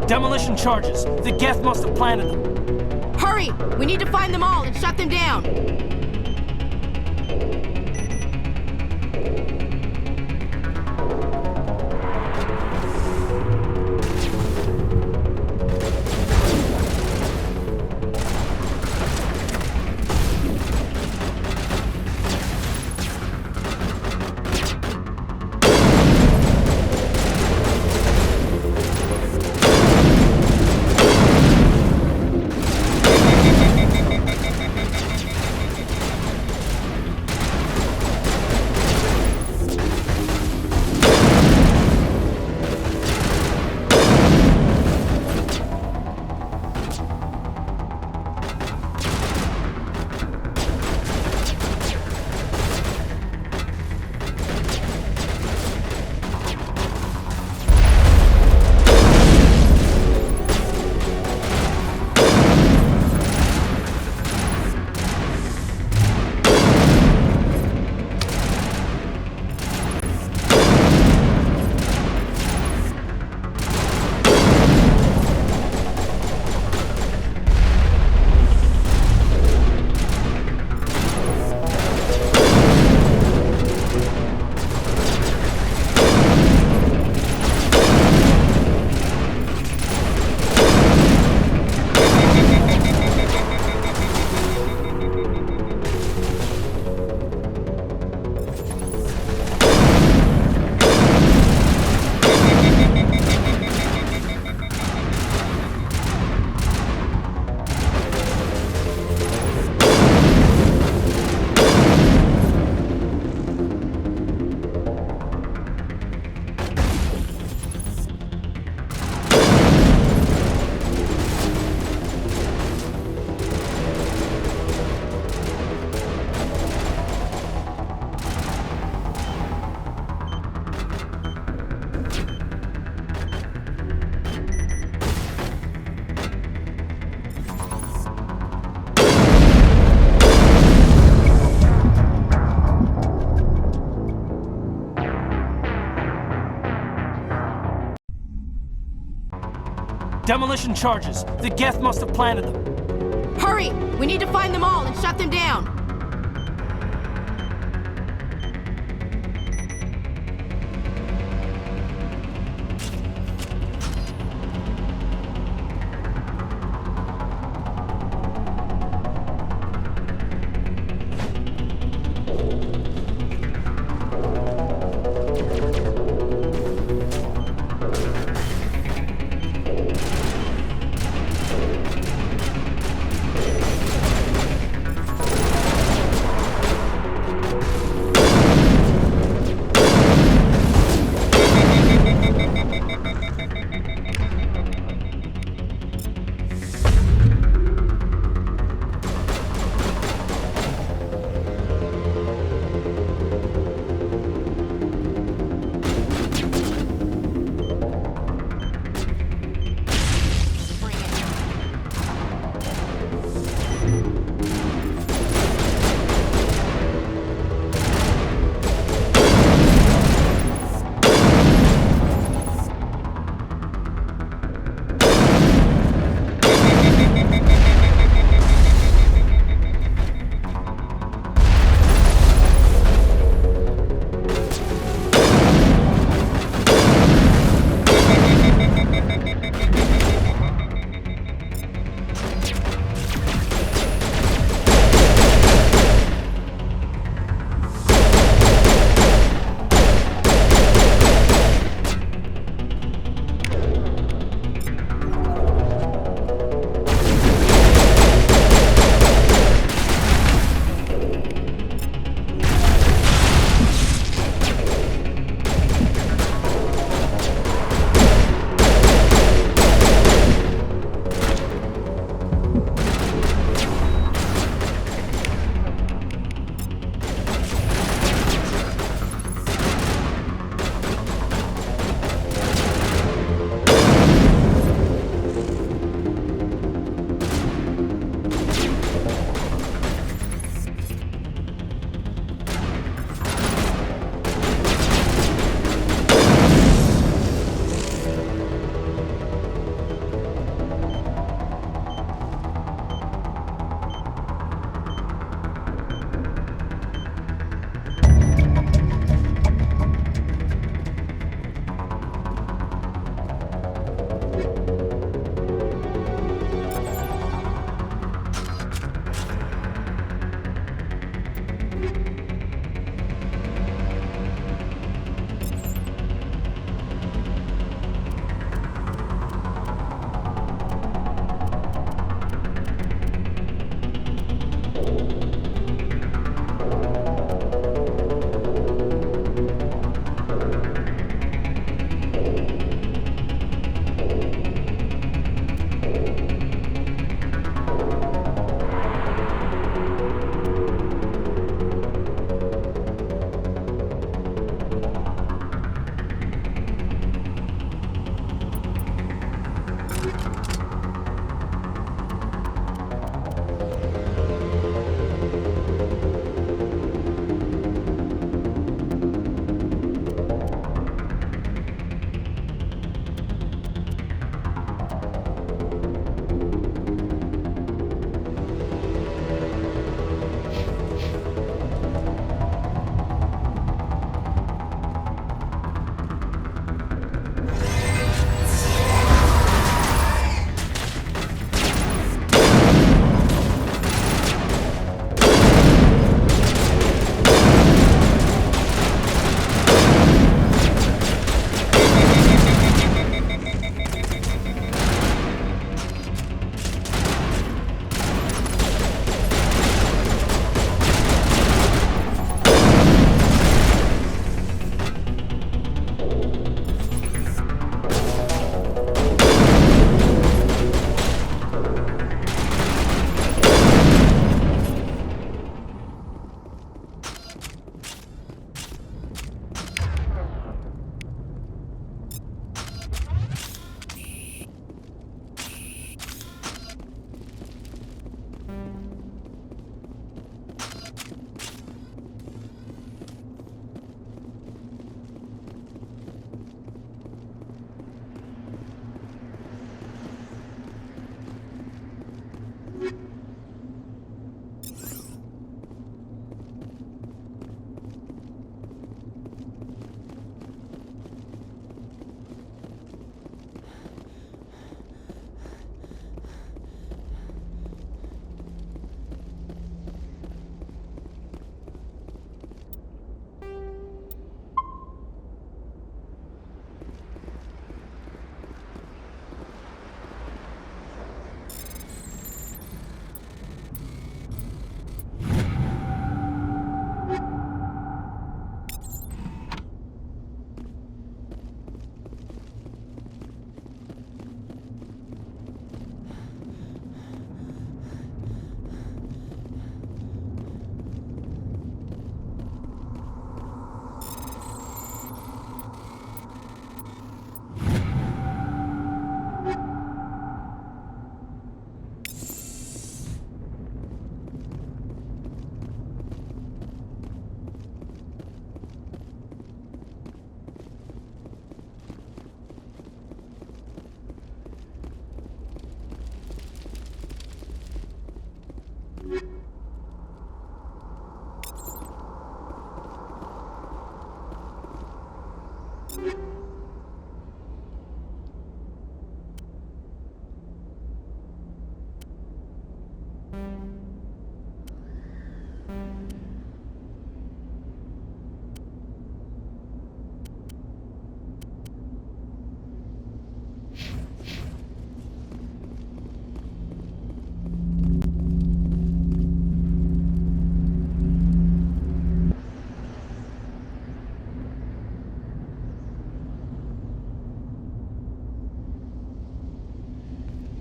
Demolition charges. The Geth must have planted them. Hurry! We need to find them all and shut them down! Demolition charges. The Geth must have planted them. Hurry! We need to find them all and shut them down!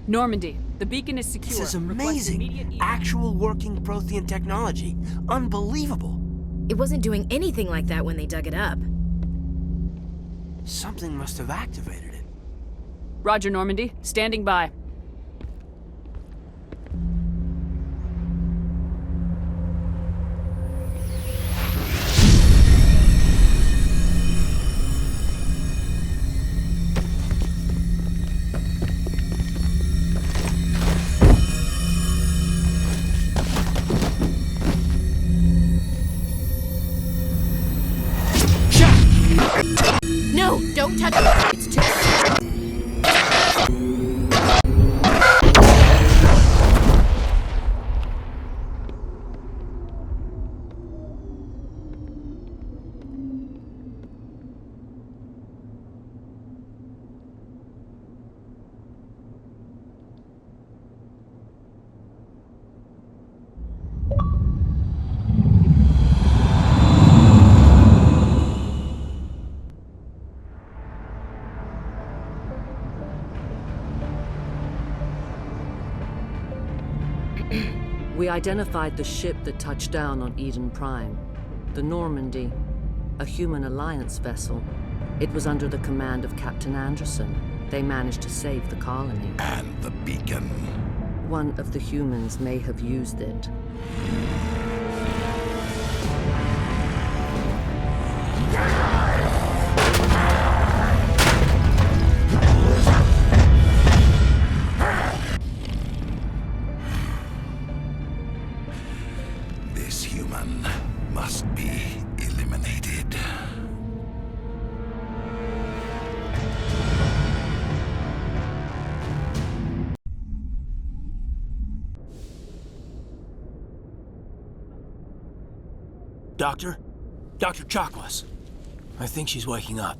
Normandy, the beacon is secure. This is Request amazing. immediate Actual working Prothean technology. Unbelievable. It wasn't doing anything like that when they dug it up. Something must have activated it. Roger, Normandy. Standing by. No, don't touch it. It's too... We identified the ship that touched down on Eden Prime. The Normandy, a human alliance vessel. It was under the command of Captain Anderson. They managed to save the colony. And the beacon. One of the humans may have used it. This human must be eliminated. Doctor? Dr. Chakwas. I think she's waking up.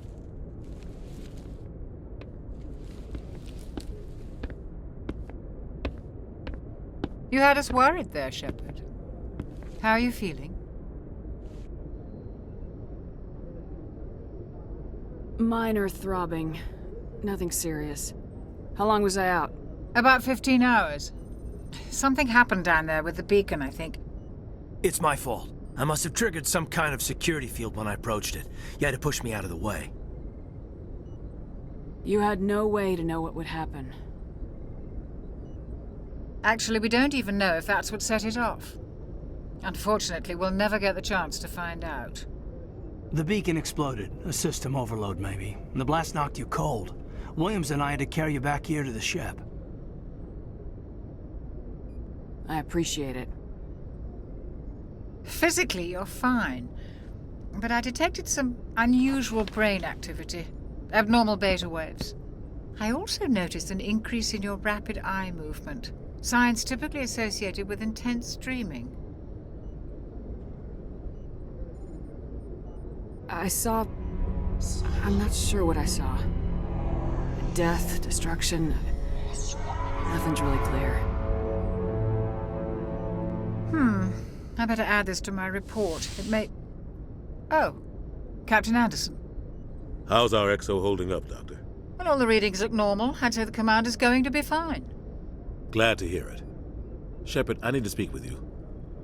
You had us worried there, Shepard. How are you feeling? Minor throbbing. Nothing serious. How long was I out? About 15 hours. Something happened down there with the beacon, I think. It's my fault. I must have triggered some kind of security field when I approached it. You had to push me out of the way. You had no way to know what would happen. Actually, we don't even know if that's what set it off. Unfortunately, we'll never get the chance to find out. The beacon exploded. A system overload, maybe. The blast knocked you cold. Williams and I had to carry you back here to the ship. I appreciate it. Physically, you're fine. But I detected some unusual brain activity. Abnormal beta waves. I also noticed an increase in your rapid eye movement. Signs typically associated with intense dreaming. I saw... I'm not sure what I saw. Death, destruction... Nothing's really clear. I better add this to my report. It may... Oh, Captain Anderson. How's our XO holding up, Doctor? Well, all the readings look normal. I'd say the commander's going to be fine. Glad to hear it. Shepard, I need to speak with you.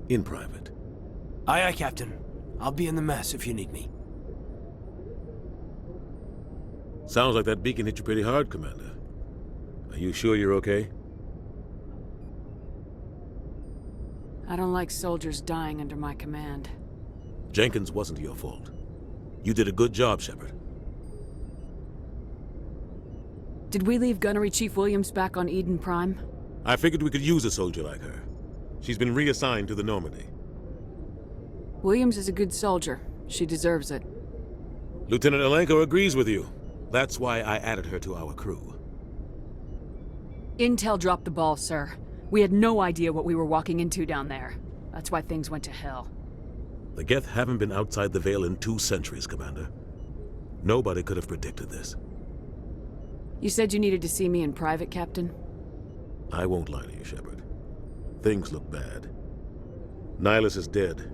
In private. Aye, aye, Captain. I'll be in the mess if you need me. Sounds like that beacon hit you pretty hard, Commander. Are you sure you're okay? I don't like soldiers dying under my command. Jenkins wasn't your fault. You did a good job, Shepard. Did we leave Gunnery Chief Williams back on Eden Prime? I figured we could use a soldier like her. She's been reassigned to the Normandy. Williams is a good soldier. She deserves it. Lieutenant Alenko agrees with you. That's why I added her to our crew. Intel dropped the ball, sir. We had no idea what we were walking into down there. That's why things went to hell. The Geth haven't been outside the Veil in 2 centuries, Commander. Nobody could have predicted this. You said you needed to see me in private, Captain? I won't lie to you, Shepard. Things look bad. Nihilus is dead.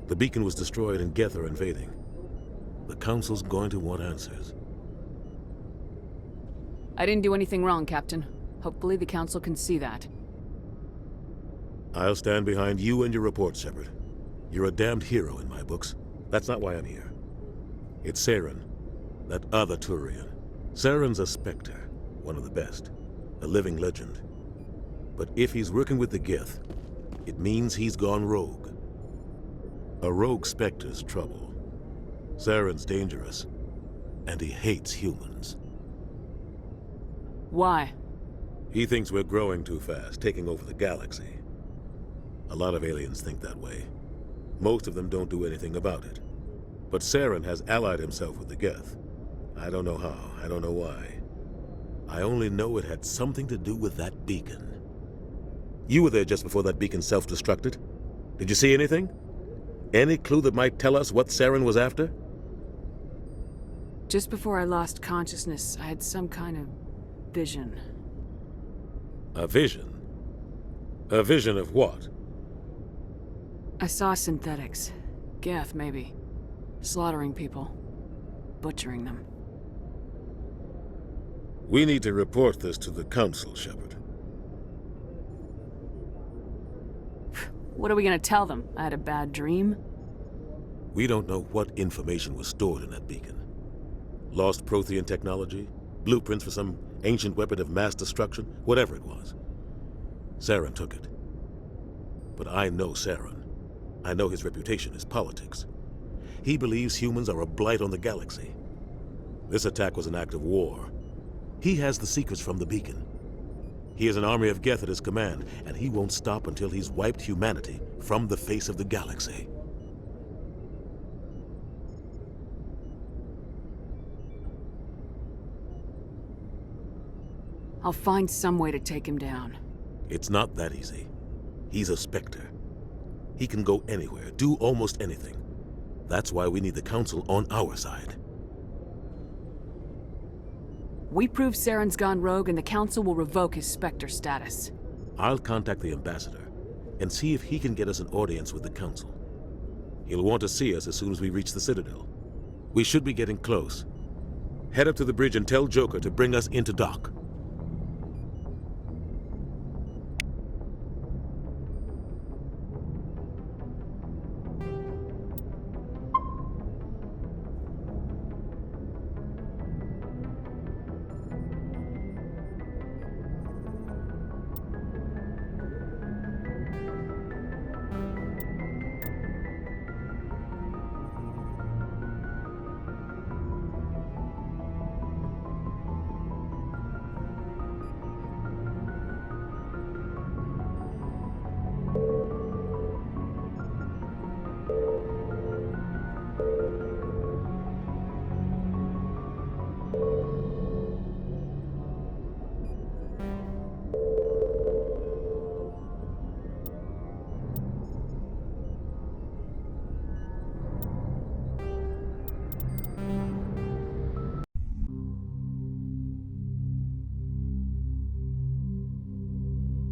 The beacon was destroyed and Geth are invading. The Council's going to want answers. I didn't do anything wrong, Captain. Hopefully the Council can see that. I'll stand behind you and your report, Shepard. You're a damned hero in my books. That's not why I'm here. It's Saren, that other Turian. Saren's a Spectre, one of the best. A living legend. But if he's working with the Geth, it means he's gone rogue. A rogue Spectre's trouble. Saren's dangerous, and he hates humans. Why? He thinks we're growing too fast, taking over the galaxy. A lot of aliens think that way. Most of them don't do anything about it. But Saren has allied himself with the Geth. I don't know how, I don't know why. I only know it had something to do with that beacon. You were there just before that beacon self-destructed. Did you see anything? Any clue that might tell us what Saren was after? Just before I lost consciousness, I had some kind of vision. A vision? A vision of what? I saw synthetics. Geth, maybe. Slaughtering people. Butchering them. We need to report this to the Council, Shepard. What are we gonna tell them? I had a bad dream? We don't know what information was stored in that beacon. Lost Prothean technology? Blueprints for some ancient weapon of mass destruction? Whatever it was. Saren took it. But I know Saren. I know his reputation is politics. He believes humans are a blight on the galaxy. This attack was an act of war. He has the secrets from the beacon. He has an army of Geth at his command, and he won't stop until he's wiped humanity from the face of the galaxy. I'll find some way to take him down. It's not that easy. He's a Spectre. He can go anywhere, do almost anything. That's why we need the Council on our side. We prove Saren's gone rogue and the Council will revoke his Spectre status. I'll contact the Ambassador and see if he can get us an audience with the Council. He'll want to see us as soon as we reach the Citadel. We should be getting close. Head up to the bridge and tell Joker to bring us into dock.